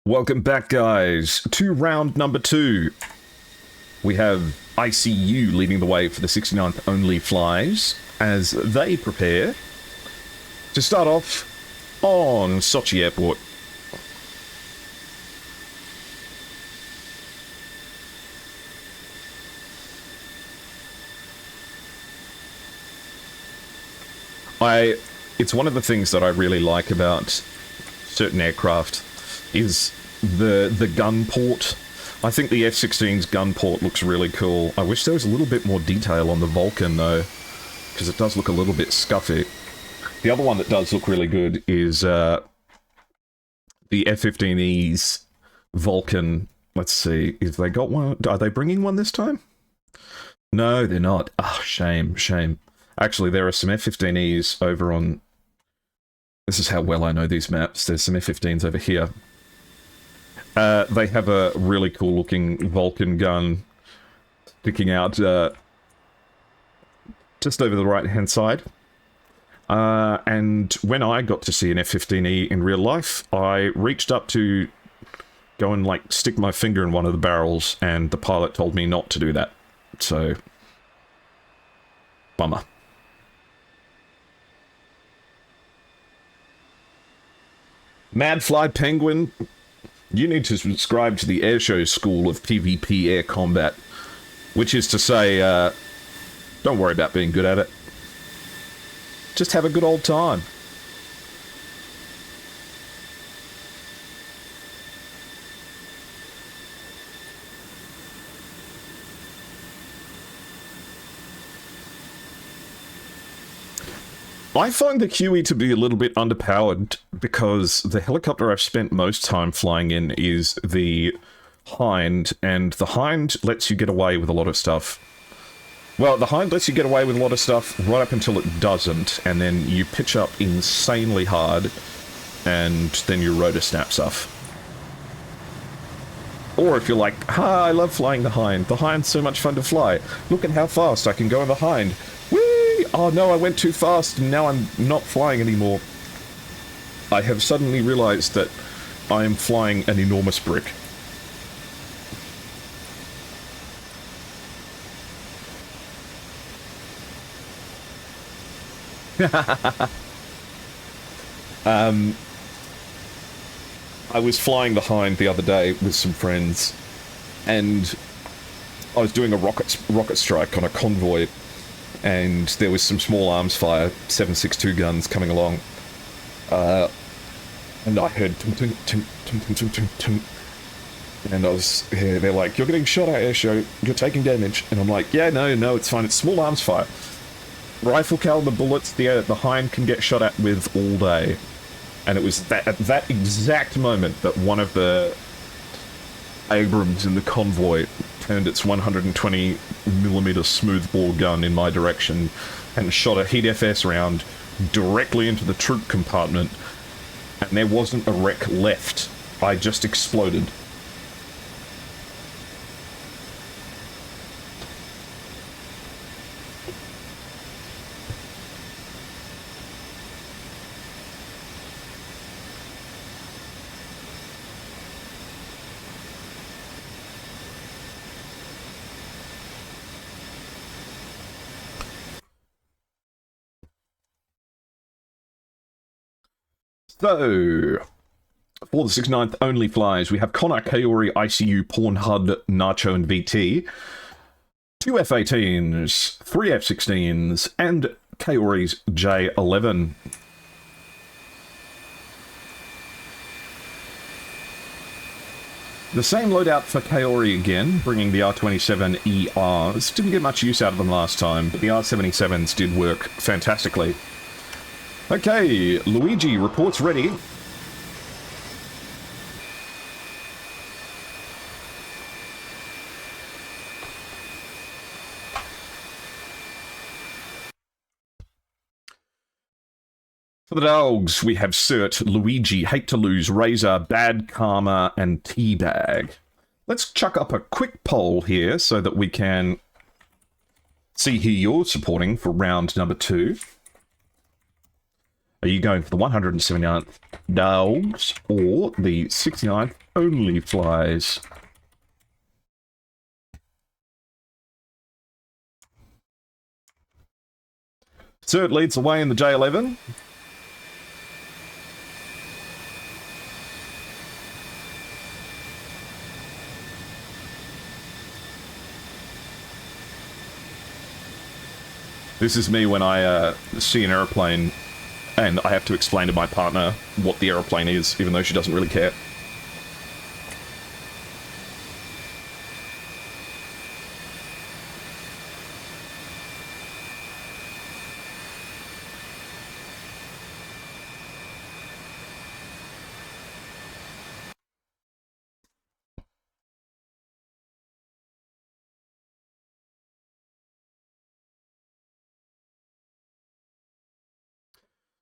Welcome back, guys, to round number 2. We have ICU leading the way for the 69th OnlyFlys as they prepare to start off on Sochi Airport. It's one of the things that I really like about certain aircraft is the gun port. I think the F-16's gun port looks really cool. I wish there was a little bit more detail on the Vulcan, though, because it does look a little bit scuffy. The other one that does look really good is the F-15E's Vulcan. Let's see, if they got one. Are they bringing one this time? No, they're not. Oh, shame, shame. Actually, there are some F-15Es over on... This is how well I know these maps. There's some F-15s over here. They have a really cool-looking Vulcan gun sticking out just over the right-hand side. And when I got to see an F-15E in real life, I reached up to go and, like, stick my finger in one of the barrels, and the pilot told me not to do that. So... bummer. Madfly Penguin, you need to subscribe to the Airshow School of PvP Air Combat. Which is to say, don't worry about being good at it. Just have a good old time. I find the Huey to be a little bit underpowered because the helicopter I've spent most time flying in is the Hind, and the Hind lets you get away with a lot of stuff. Well, the Hind lets you get away with a lot of stuff right up until it doesn't, and then you pitch up insanely hard, and then your rotor snaps off. Or if you're like, I love flying the Hind. The Hind's so much fun to fly. Look at how fast I can go in the Hind. Oh no, I went too fast and now I'm not flying anymore. I have suddenly realized that I am flying an enormous brick. I was flying the Hind the other day with some friends, and I was doing a rocket strike on a convoy. And there was some small arms fire, 7.62 guns coming along. And I heard tum tum tum tum tum tum tum tum. And I was, yeah, they're like, you're getting shot at, Airshow, you're taking damage. And I'm like, yeah, no, it's fine, it's small arms fire. Rifle caliber bullets, the Hind can get shot at with all day. And it was at that exact moment that one of the Abrams in the convoy turned its 120mm smoothbore gun in my direction and shot a heat FS round directly into the troop compartment, and there wasn't a wreck left. I just exploded. So, for the 69th OnlyFlys, we have Connor, Kaori, ICU, Pornhub, Nacho, and VT, 2 F-18s, 3 F-16s, and Kaori's J-11. The same loadout for Kaori again, bringing the R-27ERs. Didn't get much use out of them last time, but the R-77s did work fantastically. Okay, Luigi, reports ready. For the Dawgs, we have Cert, Luigi, Hate to Lose, Razor, Bad Karma, and Teabag. Let's chuck up a quick poll here so that we can see who you're supporting for round number 2. Are you going for the 179th Dawgs or the 69th OnlyFlys? Cert leads the way in the J11. This is me when I see an aeroplane and I have to explain to my partner what the aeroplane is, even though she doesn't really care.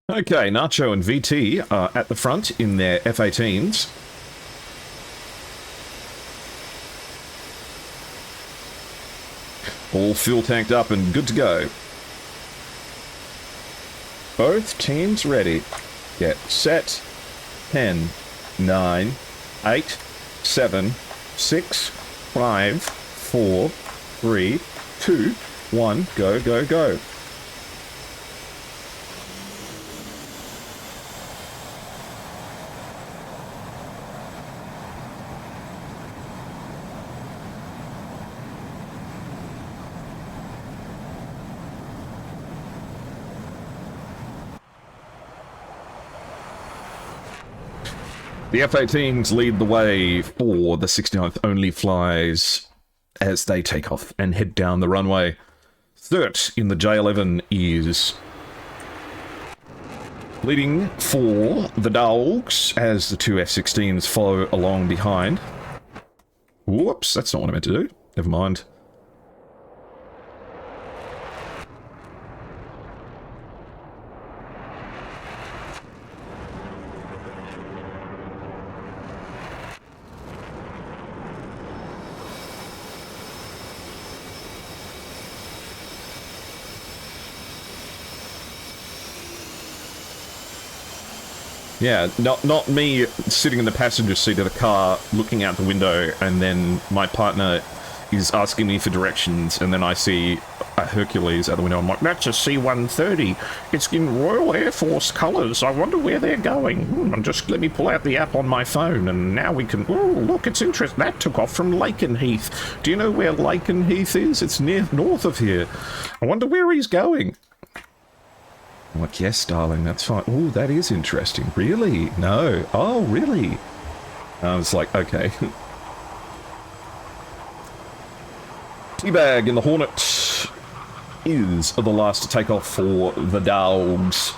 Okay, Nacho and VT are at the front in their F-18s. All fuel tanked up and good to go. Both teams ready. Get set. 10, 9, 8, 7, 6, 5, 4, 3, 2, 1, go, go, go. The F-18s lead the way for the 69th OnlyFlys as they take off and head down the runway. Third in the J11 is leading for the Dawgs as the two F-16s follow along behind. Whoops, that's not what I meant to do. Never mind. Yeah, not me sitting in the passenger seat of the car looking out the window and then my partner is asking me for directions and then I see a Hercules out the window. I'm like, that's a C-130. It's in Royal Air Force colours. I wonder where they're going. Just let me pull out the app on my phone and now we can... Oh, look, it's interesting. That took off from Lakenheath. Do you know where Lakenheath is? It's north of here. I wonder where he's going. I'm like, yes, darling, that's fine. Oh, that is interesting. Really? No. Oh, really? I was like, okay. Teabag in the Hornet is the last to take off for the Dawgs.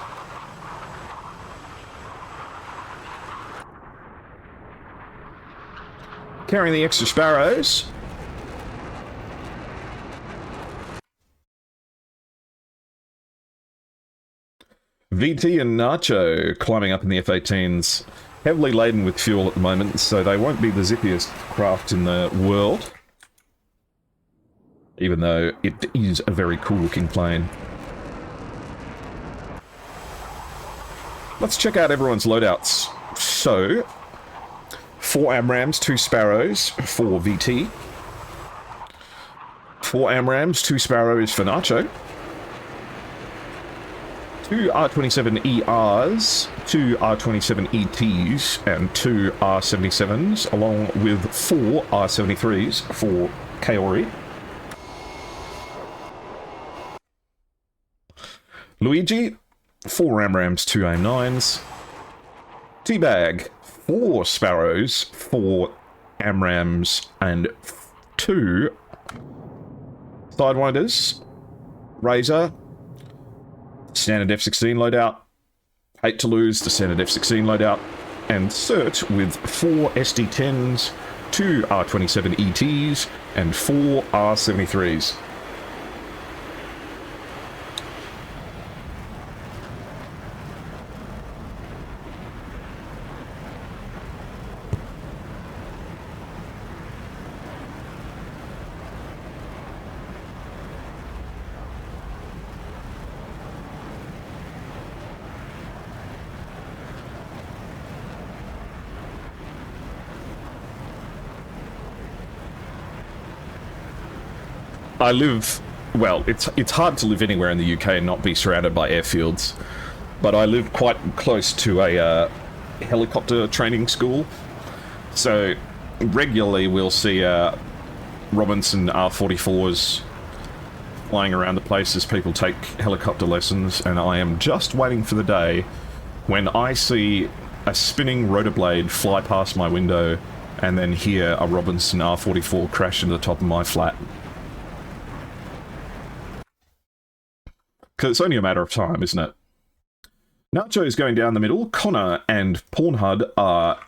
Carrying the extra Sparrows. VT and Nacho climbing up in the F-18s, heavily laden with fuel at the moment, so they won't be the zippiest craft in the world. Even though it is a very cool looking plane. Let's check out everyone's loadouts. So, 4 AMRAAMs, 2 Sparrows for VT. 4 AMRAAMs, 2 Sparrows for Nacho. 2 R-27ERs, 2 R-27ETs, and 2 R-77s, along with 4 R-73s for Kaori. Luigi, 4 AMRAAMs, 2 AIM-9s. Teabag, 4 Sparrows, 4 AMRAAMs, and 2 Sidewinders. Razor, standard F-16 loadout. Hate to lose the standard F-16 loadout. And Cert with 4 SD-10s, 2 R-27ETs, and 4 R-73s. I live... Well, it's hard to live anywhere in the UK and not be surrounded by airfields. But I live quite close to a helicopter training school. So, regularly we'll see Robinson R-44s flying around the place as people take helicopter lessons, and I am just waiting for the day when I see a spinning rotor blade fly past my window and then hear a Robinson R-44 crash into the top of my flat. Because it's only a matter of time, isn't it? Nacho is going down the middle, Connor and Pornhud are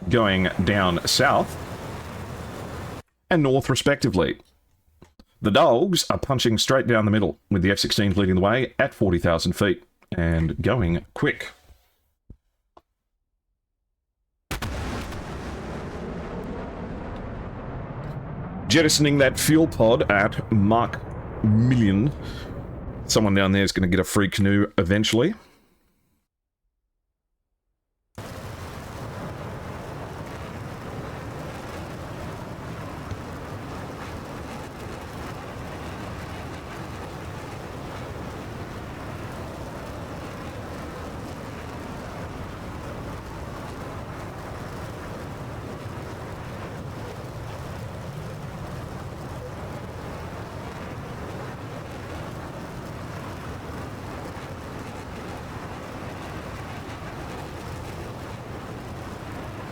going down south and north respectively. The Dawgs are punching straight down the middle, with the F-16s leading the way at 40,000 feet, and going quick. Jettisoning that fuel pod at Mach million. Someone down there is going to get a free canoe eventually.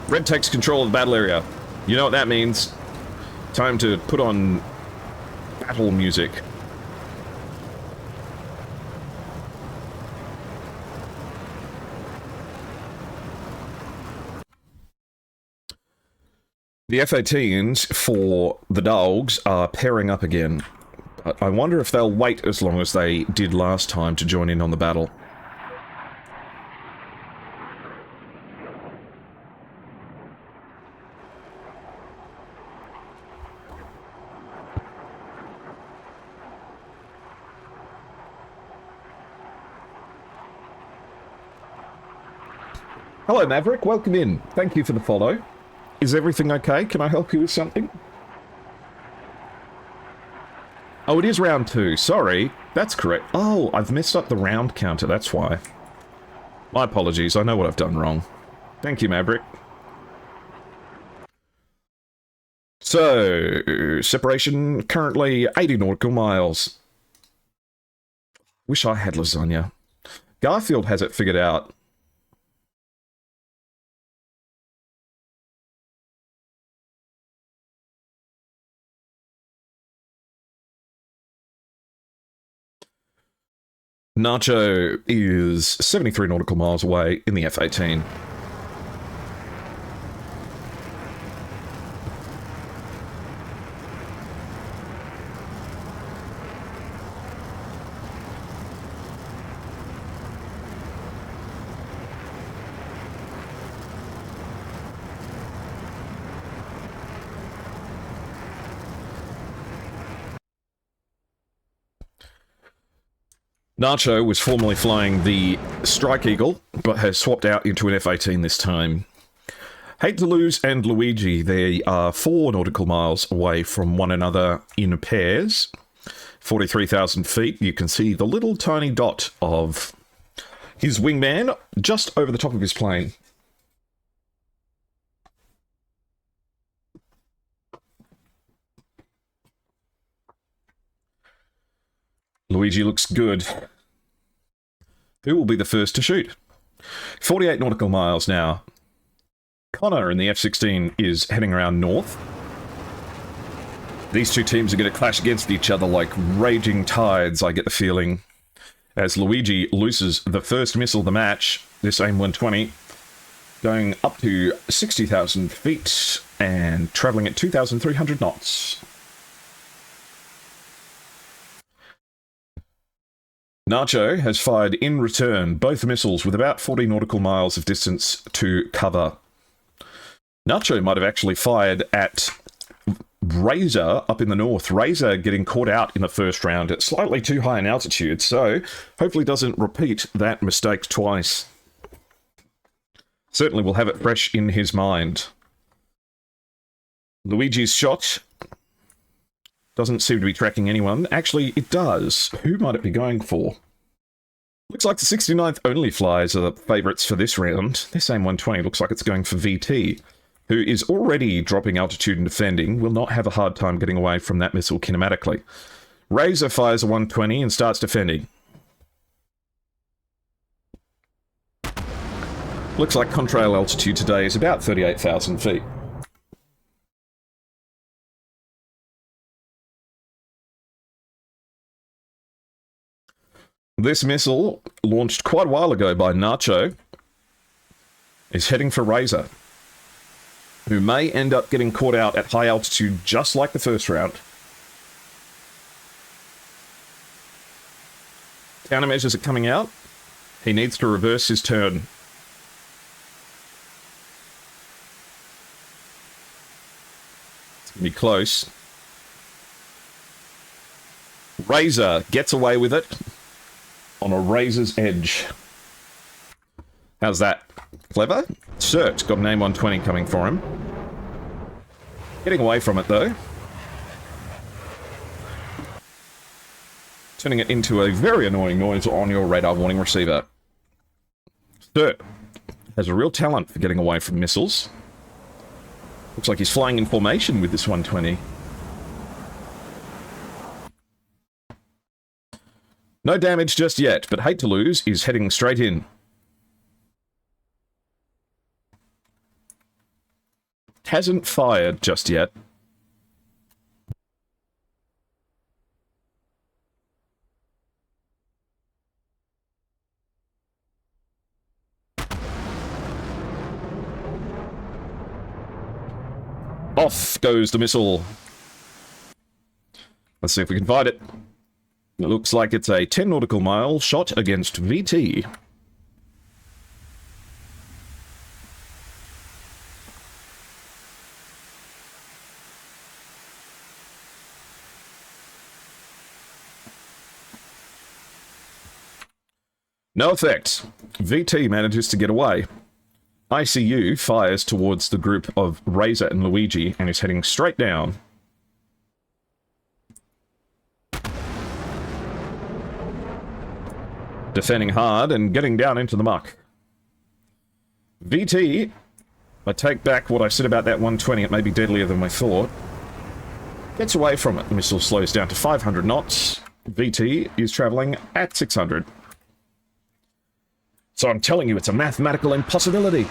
Red takes control of the battle area. You know what that means. Time to put on battle music. The F-18s for the Dawgs are pairing up again. But I wonder if they'll wait as long as they did last time to join in on the battle. Hello, Maverick. Welcome in. Thank you for the follow. Is everything okay? Can I help you with something? Oh, it is round 2. Sorry. That's correct. Oh, I've messed up the round counter. That's why. My apologies. I know what I've done wrong. Thank you, Maverick. So, separation currently 80 nautical miles. Wish I had lasagna. Garfield has it figured out. Nacho is 73 nautical miles away in the F-18. Nacho was formerly flying the Strike Eagle, but has swapped out into an F-18 this time. Hate to lose and Luigi, they are 4 nautical miles away from one another in pairs. 43,000 feet, you can see the little tiny dot of his wingman just over the top of his plane. Luigi looks good. Who will be the first to shoot? 48 nautical miles now. Connor in the F-16 is heading around north. These two teams are going to clash against each other like raging tides, I get the feeling. As Luigi loses the first missile of the match, this AIM-120, going up to 60,000 feet and travelling at 2,300 knots. Nacho has fired in return both missiles with about 40 nautical miles of distance to cover. Nacho might have actually fired at Razor up in the north. Razor getting caught out in the first round at slightly too high an altitude, so hopefully doesn't repeat that mistake twice. Certainly will have it fresh in his mind. Luigi's shot Doesn't seem to be tracking anyone. Actually, it does. Who might it be going for? Looks like the 69th OnlyFlys are the favourites for this round. This same 120 looks like it's going for VT, who is already dropping altitude and defending, will not have a hard time getting away from that missile kinematically. Razor fires a 120 and starts defending. Looks like contrail altitude today is about 38,000 feet. This missile, launched quite a while ago by Nacho, is heading for Razor, who may end up getting caught out at high altitude just like the first round. Countermeasures are coming out. He needs to reverse his turn. It's going to be close. Razor gets away with it on a razor's edge. How's that? Clever? Cert's got an AIM-120 coming for him. Getting away from it, though. Turning it into a very annoying noise on your radar warning receiver. Cert has a real talent for getting away from missiles. Looks like he's flying in formation with this 120. No damage just yet, but Hate to Lose is heading straight in. Hasn't fired just yet. Off goes the missile. Let's see if we can find it. It looks like it's a 10 nautical mile shot against VT. No effect. VT manages to get away. ICU fires towards the group of Razor and Luigi and is heading straight down. Defending hard and getting down into the muck. VT, I take back what I said about that 120, it may be deadlier than I thought. Gets away from it. The missile slows down to 500 knots. VT is travelling at 600. So I'm telling you, it's a mathematical impossibility.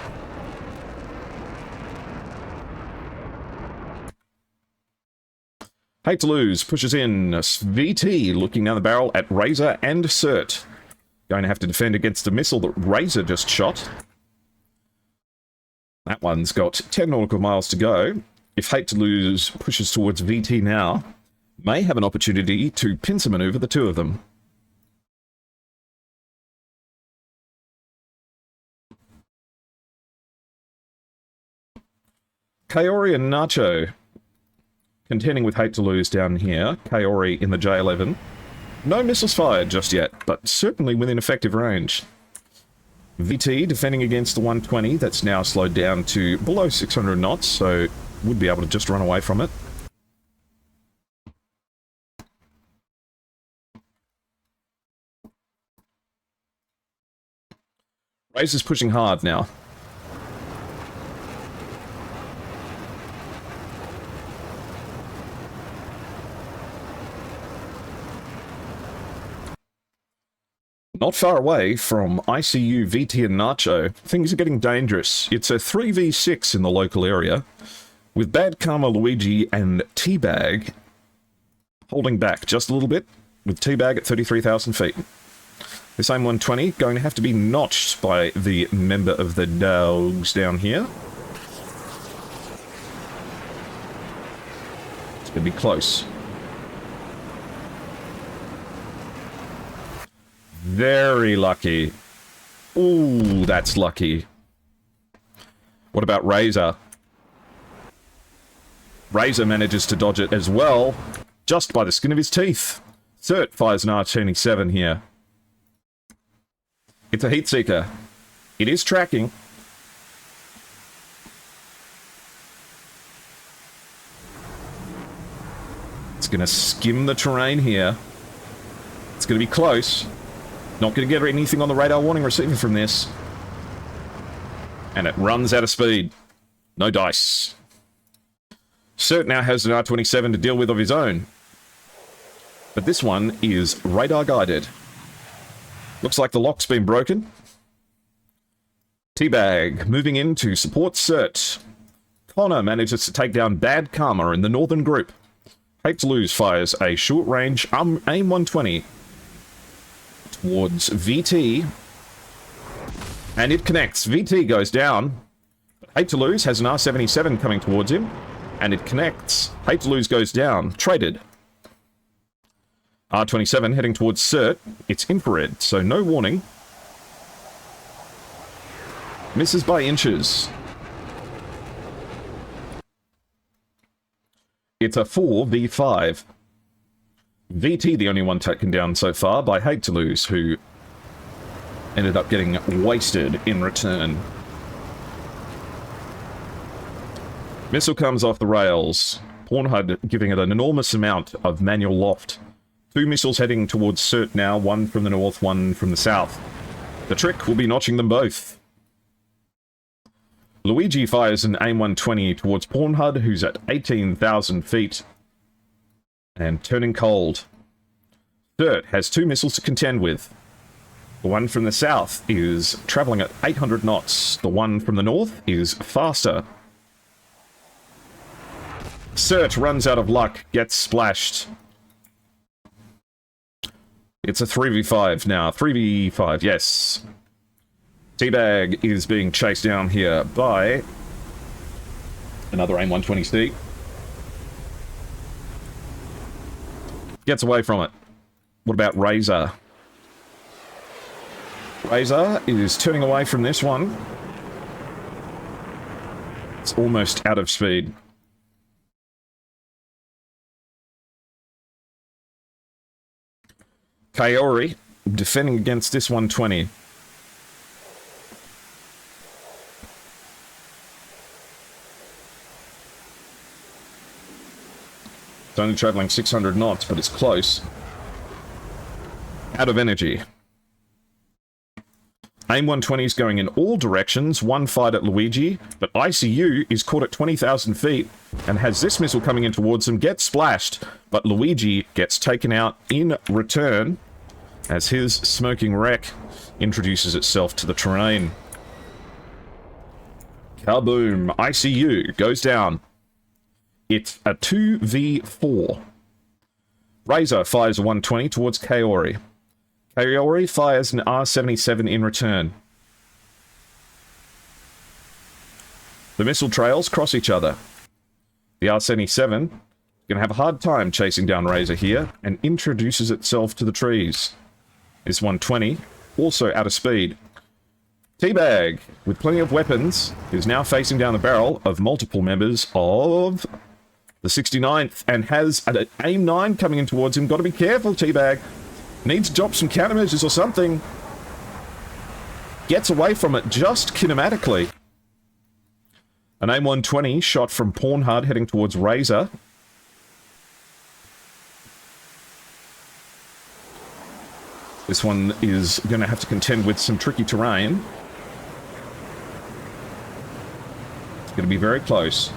Hate to Lose pushes in. VT looking down the barrel at Razor and Cert. Going to have to defend against a missile that Razor just shot. That one's got 10 nautical miles to go. If Hate to Lose pushes towards VT now, may have an opportunity to pincer maneuver the two of them. Kaori and Nacho contending with Hate to Lose down here. Kaori in the J11. No missiles fired just yet, but certainly within effective range. VT defending against the 120 that's now slowed down to below 600 knots, so would be able to just run away from it. Razor's pushing hard now. Not far away from ICU, VT, and Nacho, things are getting dangerous. It's a 3v6 in the local area, with Bad Karma, Luigi, and Teabag holding back just a little bit, with Teabag at 33,000 feet. This AIM-120 going to have to be notched by the member of the Dawgs down here. It's going to be close. Very lucky. Ooh, that's lucky. What about Razor? Razor manages to dodge it as well, just by the skin of his teeth. Cert fires an R-27 here. It's a heat seeker. It is tracking. It's going to skim the terrain here. It's going to be close. Not going to get anything on the radar warning receiver from this. And it runs out of speed. No dice. Cert now has an R27 to deal with of his own. But this one is radar guided. Looks like the lock's been broken. Teabag moving in to support Cert. Connor manages to take down Bad Karma in the northern group. Hate to Lose fires a short-range AIM-120 towards VT. And it connects. VT goes down. But Hate to Lose has an R77 coming towards him. And it connects. Hate to Lose goes down. Traded. R27 heading towards Cert. It's infrared, so no warning. Misses by inches. It's a 4v5. VT the only one taken down so far by Hate to Lose, who ended up getting wasted in return. Missile comes off the rails. Pornhub giving it an enormous amount of manual loft. 2 missiles heading towards Cert now, one from the north, one from the south. The trick will be notching them both. Luigi fires an AIM-120 towards Pornhub, who's at 18,000 feet. And turning cold. Cert has 2 missiles to contend with. The one from the south is traveling at 800 knots. The one from the north is faster. Cert runs out of luck, gets splashed. It's a 3v5 now. 3v5, yes. Teabag is being chased down here by another AIM-120C. Gets away from it. What about Razor? Razor is turning away from this one. It's almost out of speed. Kaori defending against this 120. It's only traveling 600 knots, but it's close. Out of energy. AIM-120 is going in all directions, one fight at Luigi, but ICU is caught at 20,000 feet and has this missile coming in towards him, gets splashed, but Luigi gets taken out in return as his smoking wreck introduces itself to the terrain. Kaboom! ICU goes down. It's a 2v4. Razor fires a 120 towards Kaori. Kaori fires an R77 in return. The missile trails cross each other. The R77 going to have a hard time chasing down Razor here and introduces itself to the trees. This 120 also out of speed. Teabag, with plenty of weapons, is now facing down the barrel of multiple members of the 69th and has an AIM-9 coming in towards him. Got to be careful, Teabag. Needs to drop some countermeasures or something. Gets away from it just kinematically. An AIM-120 shot from Pornhub heading towards Razor. This one is going to have to contend with some tricky terrain. It's going to be very close.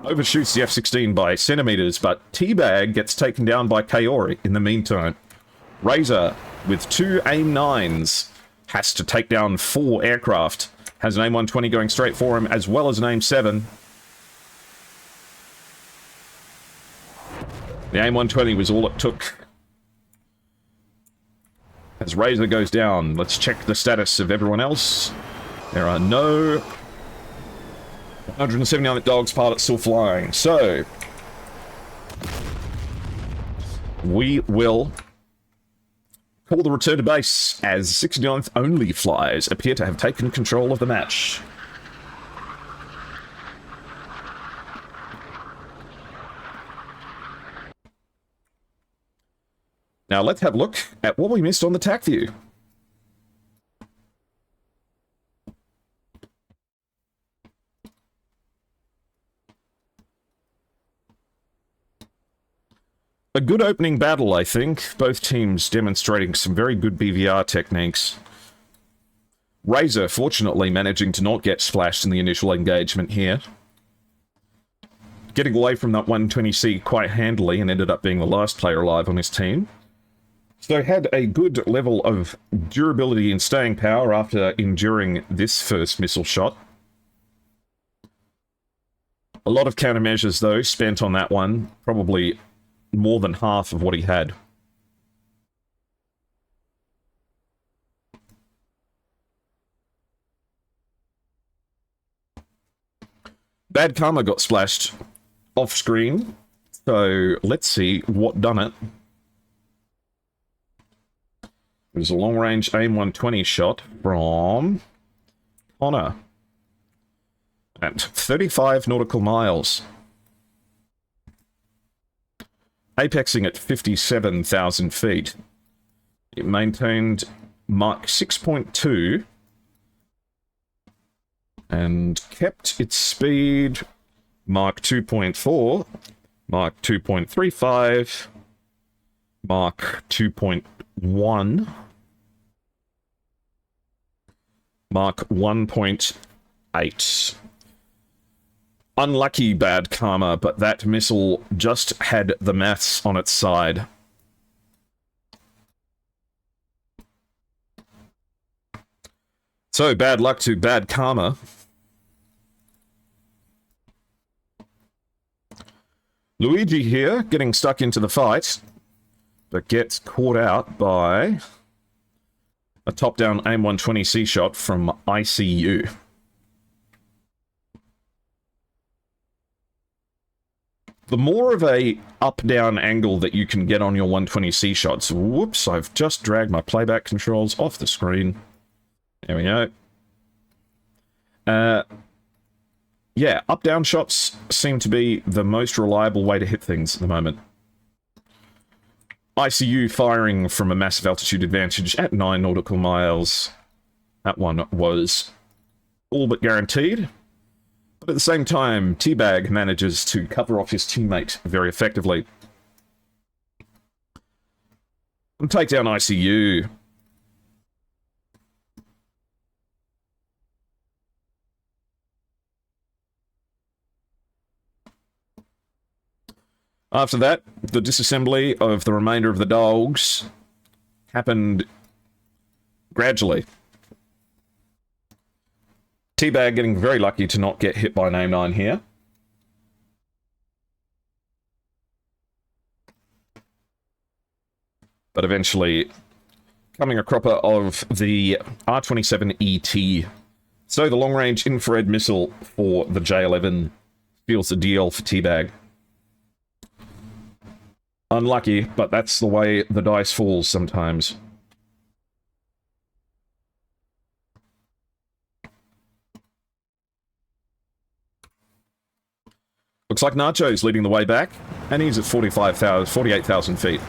Overshoots the F-16 by centimeters, but Teabag gets taken down by Kaori in the meantime. Razor, with 2 AIM-9s, has to take down 4 aircraft. Has an AIM-120 going straight for him, as well as an AIM-7. The AIM-120 was all it took. As Razor goes down, let's check the status of everyone else. There are no 179 Dawgs pilots still flying. So, we will call the return to base as 69th OnlyFlys appear to have taken control of the match. Now let's have a look at what we missed on the TAC view. A good opening battle, I think. Both teams demonstrating some very good BVR techniques. Razor, fortunately, managing to not get splashed in the initial engagement here. Getting away from that 120C quite handily and ended up being the last player alive on his team. So had a good level of durability and staying power after enduring this first missile shot. A lot of countermeasures, though, spent on that one. Probably more than half of what he had. Bad Karma got splashed off screen, so let's see what done it. It was a long-range AIM 120 shot from Connor at 35 nautical miles. Apexing at 57,000 feet. It maintained Mach 6.2 and kept its speed Mach 2.4, Mach 2.35, Mach 2.1, Mach 1.8. Unlucky Bad Karma, but that missile just had the maths on its side. So, bad luck to Bad Karma. Luigi here, getting stuck into the fight, but gets caught out by a top-down AIM 120C shot from ICU. The more of a up-down angle that you can get on your 120C shots... Whoops, I've just dragged my playback controls off the screen. There we go. Yeah, up-down shots seem to be the most reliable way to hit things at the moment. ICU firing from a massive altitude advantage at 9 nautical miles. That one was all but guaranteed. But at the same time, Teabag manages to cover off his teammate very effectively. And take down ICU. After that, the disassembly of the remainder of the Dawgs happened gradually. Teabag getting very lucky to not get hit by an AIM-9 here. But eventually coming a cropper of the R-27ET. So the long-range infrared missile for the J-11 feels the deal for Teabag. Unlucky, but that's the way the dice falls sometimes. Looks like Nacho's leading the way back, and he's at 48,000 feet.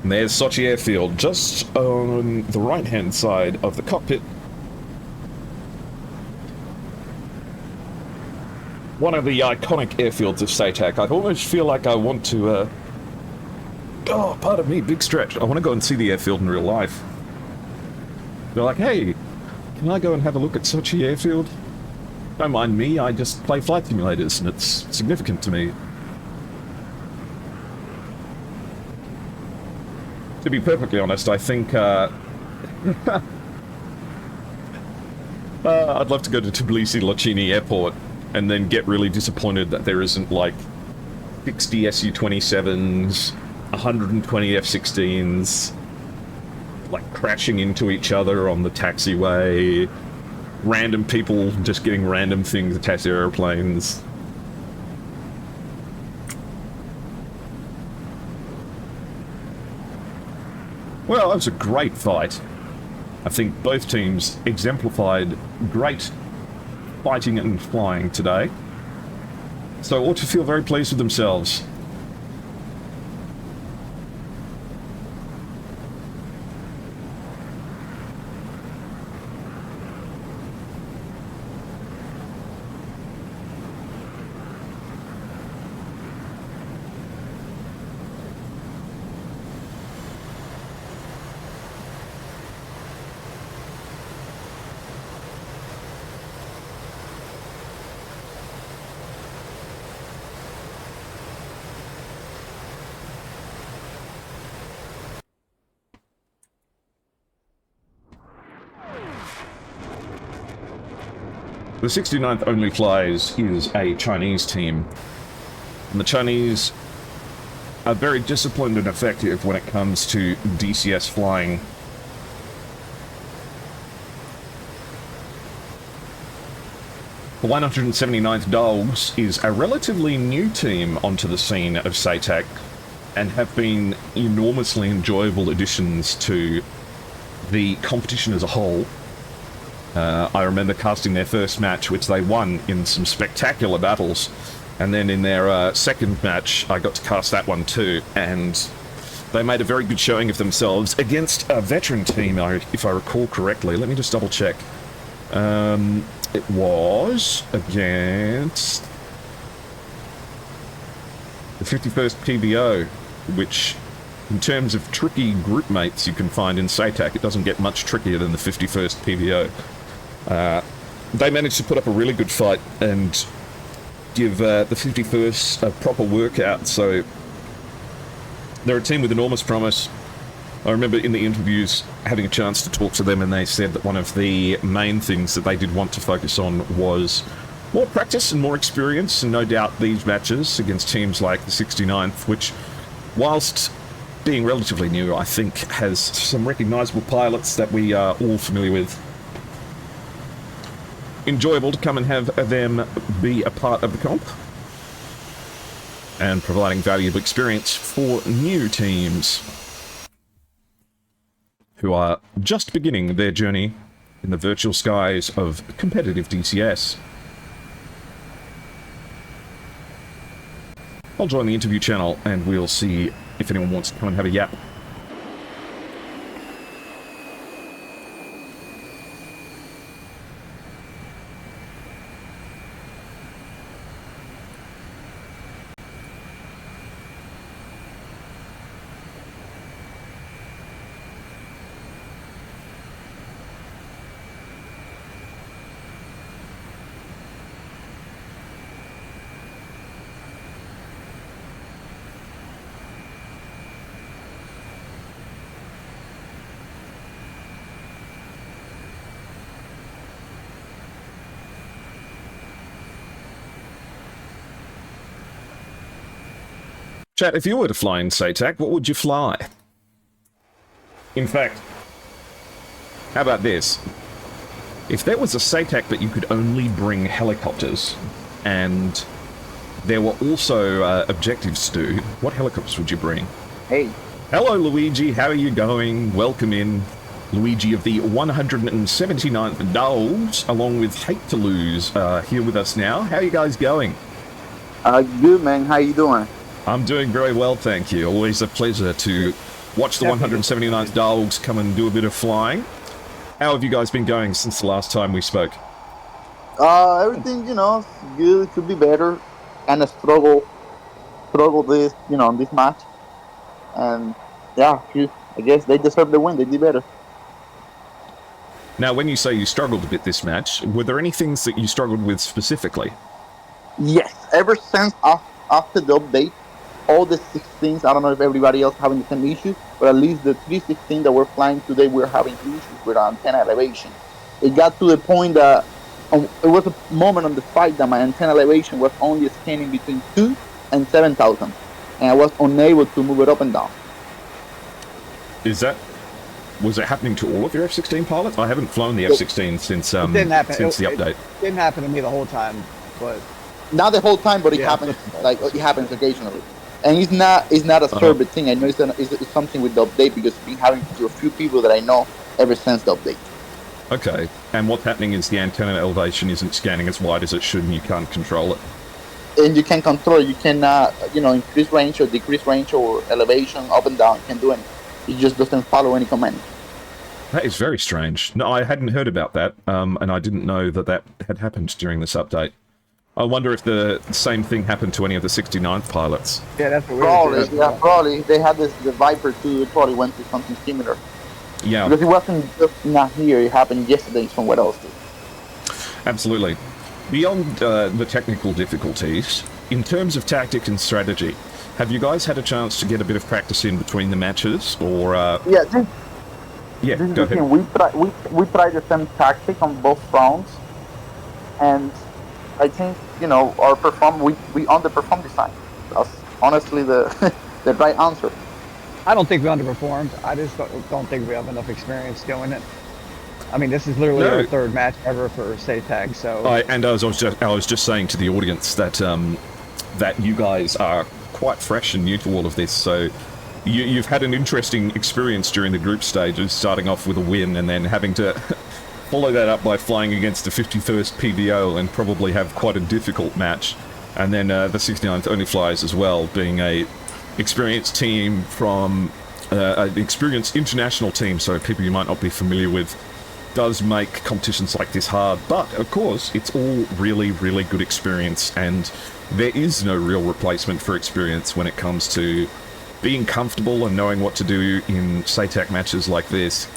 And there's Sochi Airfield, just on the right-hand side of the cockpit. One of the iconic airfields of SATAC. I almost feel like I want to, oh, pardon me, big stretch. I want to go and see the airfield in real life. They're like, hey, can I go and have a look at Sochi Airfield? Don't mind me, I just play flight simulators, and it's significant to me. To be perfectly honest, I think, I'd love to go to Tbilisi-Lachini Airport and then get really disappointed that there isn't, like, 60 Su-27s, 120 F-16s, like crashing into each other on the taxiway, random people just getting random things attached to airplanes. Well, that was a great fight. I think both teams exemplified great fighting and flying today. So ought to feel very pleased with themselves. The 69th OnlyFlys is a Chinese team, and the Chinese are very disciplined and effective when it comes to DCS flying. The 179th Dawgs is a relatively new team onto the scene of SATAC, and have been enormously enjoyable additions to the competition as a whole. I remember casting their first match, which they won in some spectacular battles, and then in their second match, I got to cast that one too, and they made a very good showing of themselves against a veteran team, if I recall correctly. Let me just double check. It was against the 51st PVO, which, in terms of tricky group mates you can find in SATAC, it doesn't get much trickier than the 51st PVO. They managed to put up a really good fight and give the 51st a proper workout, so they're a team with enormous promise. I remember in the interviews having a chance to talk to them, and they said that one of the main things that they did want to focus on was more practice and more experience, and no doubt these matches against teams like the 69th, which, whilst being relatively new, I think has some recognisable pilots that we are all familiar with. Enjoyable to come and have them be a part of the comp, and providing valuable experience for new teams who are just beginning their journey in the virtual skies of competitive DCS. I'll join the interview channel and we'll see if anyone wants to come and have a yap. Chat, if you were to fly in SATAC, what would you fly? In fact, how about this? If there was a SATAC but you could only bring helicopters, and there were also objectives to do, what helicopters would you bring? Hey. Hello, Luigi. How are you going? Welcome in. Luigi of the 179th Dawgs, along with Hate to Lose, here with us now. How are you guys going? Good, man. How you doing? I'm doing very well, thank you. Always a pleasure to watch the 179th Dawgs come and do a bit of flying. How have you guys been going since the last time we spoke? Everything, good. Could be better. And a struggle this, this match. And yeah, I guess they deserve the win. They did better. Now, when you say you struggled a bit this match, were there any things that you struggled with specifically? Yes. Ever since after the update, all the 16s, I don't know if everybody else having the same issue, but at least the 316 that we're flying today, we're having issues with our antenna elevation. It got to the point that it was a moment on the fight that my antenna elevation was only scanning between 2 and 7,000, and I was unable to move it up and down. Is that Was it happening to all of your F-16 pilots? I haven't flown the F-16 since It didn't happen. since the It update. didn't happen to me the whole time, but Not the whole time, but it Yeah. happens. Like it happens occasionally, and it's not a sorbet thing. I know it's something with the update because it's been having to a few people that I know ever since the update. Okay, and what's happening is the antenna elevation isn't scanning as wide as it should, and you can't control it. And you can control it. You cannot, increase range or decrease range or elevation up and down. You can do anything. It just doesn't follow any command. That is very strange. No, I hadn't heard about that, and I didn't know that had happened during this update. I wonder if the same thing happened to any of the 69th pilots. yeah, that's what Probably, probably. They had the Viper too. It probably went through something similar. Yeah, Because it wasn't just not here. It happened yesterday somewhere else too. absolutely. Beyond the technical difficulties, in terms of tactic and strategy, have you guys had a chance to get a bit of practice in between the matches, or... Yeah, yeah, this is go the ahead. thing. We tried the same tactic on both fronts, and I think we underperformed this time. That's honestly the the right answer. I don't think we underperformed. I just don't think we have enough experience doing it. I mean, this is literally No. our third match ever for SATAC, so I was just saying to the audience that that you guys are quite fresh and new to all of this, so you've had an interesting experience during the group stages, starting off with a win and then having to follow that up by flying against the 51st PVO and probably have quite a difficult match, and then the 69th OnlyFlys as well, being a experienced team from an experienced international team, so people you might not be familiar with, does make competitions like this hard, but of course it's all really, really good experience, and there is no real replacement for experience when it comes to being comfortable and knowing what to do in SATAC matches like this.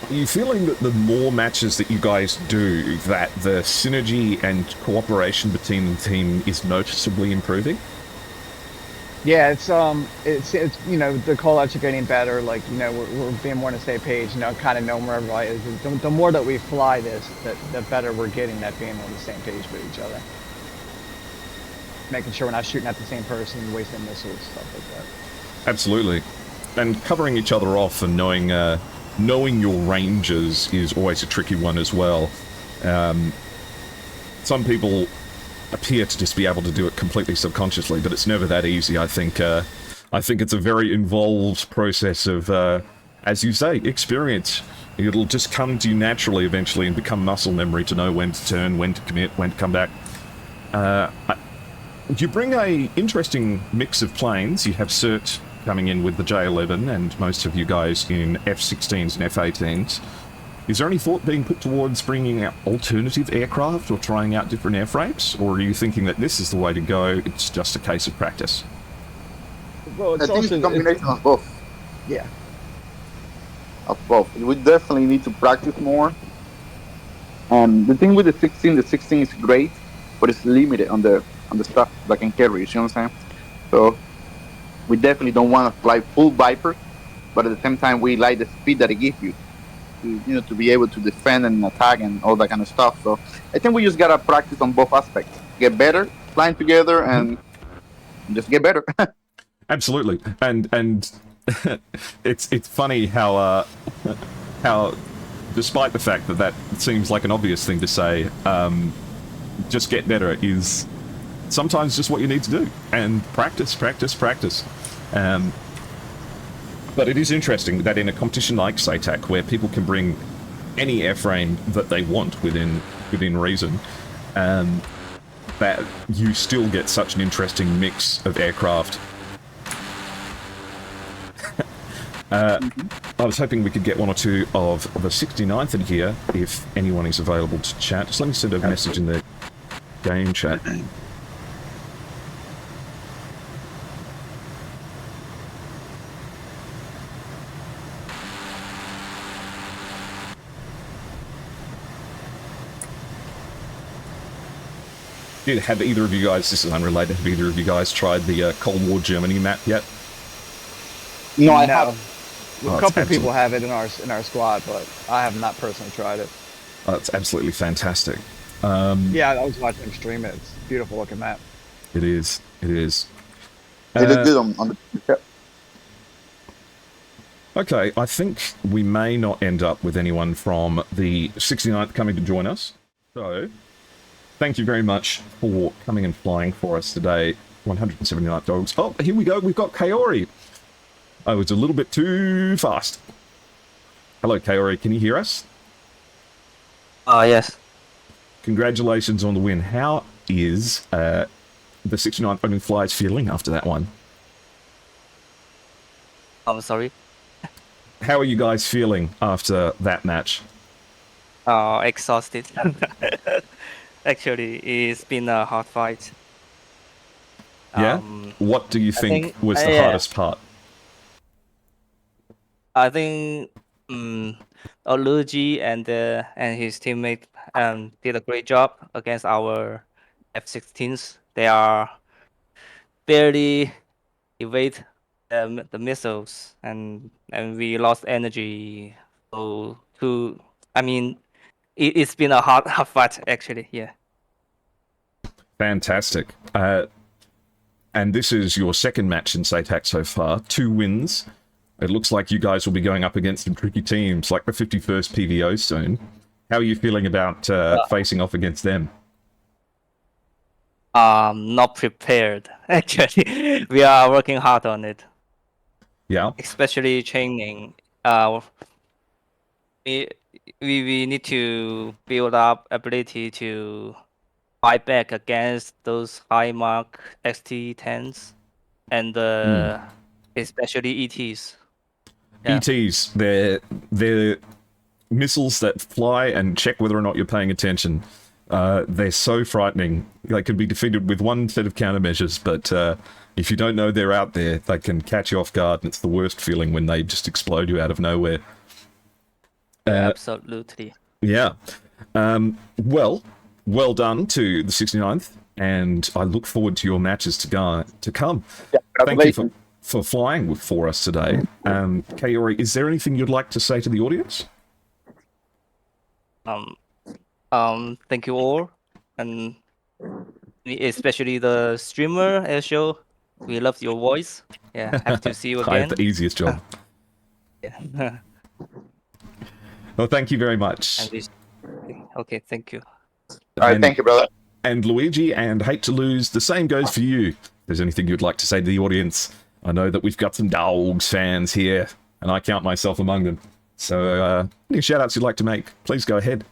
Are you feeling that the more matches that you guys do, that the synergy and cooperation between the team is noticeably improving? yeah, it's the call outs are getting better. Like we're being more on the same page. Kind of knowing where everybody is. The more that we fly this, the better we're getting at being on the same page with each other. Making sure we're not shooting at the same person, wasting missiles, stuff like that. Absolutely. And covering each other off and knowing your ranges is always a tricky one as well. Some people appear to just be able to do it completely subconsciously, but it's never that easy. I think it's a very involved process of, as you say, experience. It'll just come to you naturally eventually and become muscle memory to know when to turn, when to commit, when to come back. You bring a interesting mix of planes. You have CERT coming in with the J11 and most of you guys in F-16s and F-18s. Is there any thought being put towards bringing out alternative aircraft or trying out different airframes? Or are you thinking that this is the way to go, it's just a case of practice? Well, I think it's a combination of both. Yeah. Of both. We definitely need to practice more. The thing with the 16 is great, but it's limited on the stuff that can carry. You know what I'm saying? So we definitely don't want to fly full Vipers, but at the same time we like the speed that it gives you to be able to defend and attack and all that kind of stuff. So I think we just gotta practice on both aspects, get better flying together, and just get better. Absolutely, and it's funny how despite the fact that seems like an obvious thing to say, just get better is sometimes just what you need to do, and practice. But it is interesting that in a competition like SATAC, where people can bring any airframe that they want within reason, that you still get such an interesting mix of aircraft. I was hoping we could get one or two of the 69th in here, if anyone is available to chat. Just let me send a message in the game chat. Have either of you guys, this is unrelated, have either of you guys tried the Cold War Germany map yet? No, I No. have. A couple of people have it in our squad, but I have not personally tried it. Oh, it's absolutely fantastic. Yeah, I was watching him stream it. It's a beautiful looking map. It is. It is. They look good on the Okay, I think we may not end up with anyone from the 69th coming to join us. So, thank you very much for coming and flying for us today. 179 dogs. Oh, here we go. We've got Kaori. I was a little bit too fast. Hello, Kaori. Can you hear us? Yes. Congratulations on the win. How is the 69th OnlyFlys feeling after that one? I'm sorry. How are you guys feeling after that match? Exhausted. Actually, it's been a hard fight. Yeah? What do you think was the hardest part? I think Luigi and his teammate did a great job against our F-16s. They are barely evade the missiles, and we lost energy. So it's been a hard fight actually. Yeah. Fantastic. And this is your second match in SATAC so far. 2 wins. It looks like you guys will be going up against some tricky teams, like the 51st PVO soon. How are you feeling about facing off against them? Not prepared. Actually, we are working hard on it. Yeah. Especially training. We need to build up ability to fight back against those high mark XT10s and especially ETs. Yeah. ETs, they're missiles that fly and check whether or not you're paying attention. They're so frightening. They can be defeated with one set of countermeasures, but if you don't know they're out there, they can catch you off guard, and it's the worst feeling when they just explode you out of nowhere. Absolutely. Yeah. Well done to the 69th, and I look forward to your matches to come. Yeah, thank you for flying for us today. Kaori, is there anything you'd like to say to the audience? Thank you all, and especially the streamer air show. We love your voice. Yeah, happy to see you I again. have the easiest job. Yeah. Well, thank you very much. Okay, thank you. All right, thank you, brother. And Luigi, and hate to lose, the same goes for you. If there's anything you'd like to say to the audience, I know that we've got some Dawgs fans here, and I count myself among them. So, any shout-outs you'd like to make, please go ahead.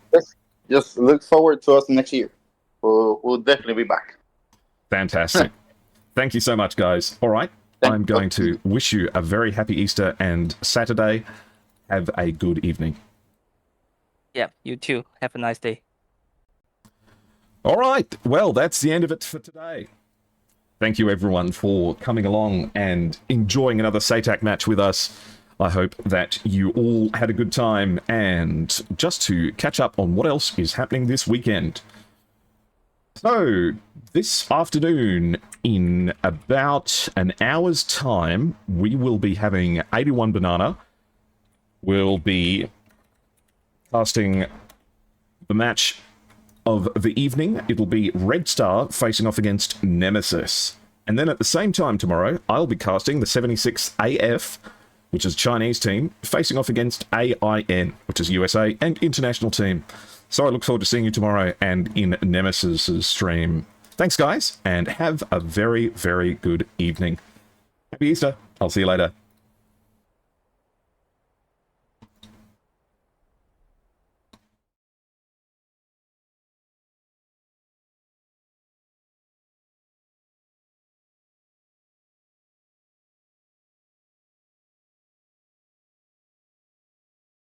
Just look forward to us next year. We'll definitely be back. Fantastic. Thank you so much, guys. All right, I'm going to wish you a very happy Easter and Saturday. Have a good evening. Yeah, you too. Have a nice day. All right, well, that's the end of it for today. Thank you, everyone, for coming along and enjoying another SATAC match with us. I hope that you all had a good time, and just to catch up on what else is happening this weekend. So, this afternoon, in about an hour's time, we will be having 81 Banana. We'll be casting the match of the evening. It'll be Red Star facing off against Nemesis. And then at the same time tomorrow, I'll be casting the 76th AF, which is a Chinese team, facing off against AIN, which is USA and international team. So I look forward to seeing you tomorrow and in Nemesis's stream. Thanks, guys, and have a very, very good evening. Happy Easter. I'll see you later.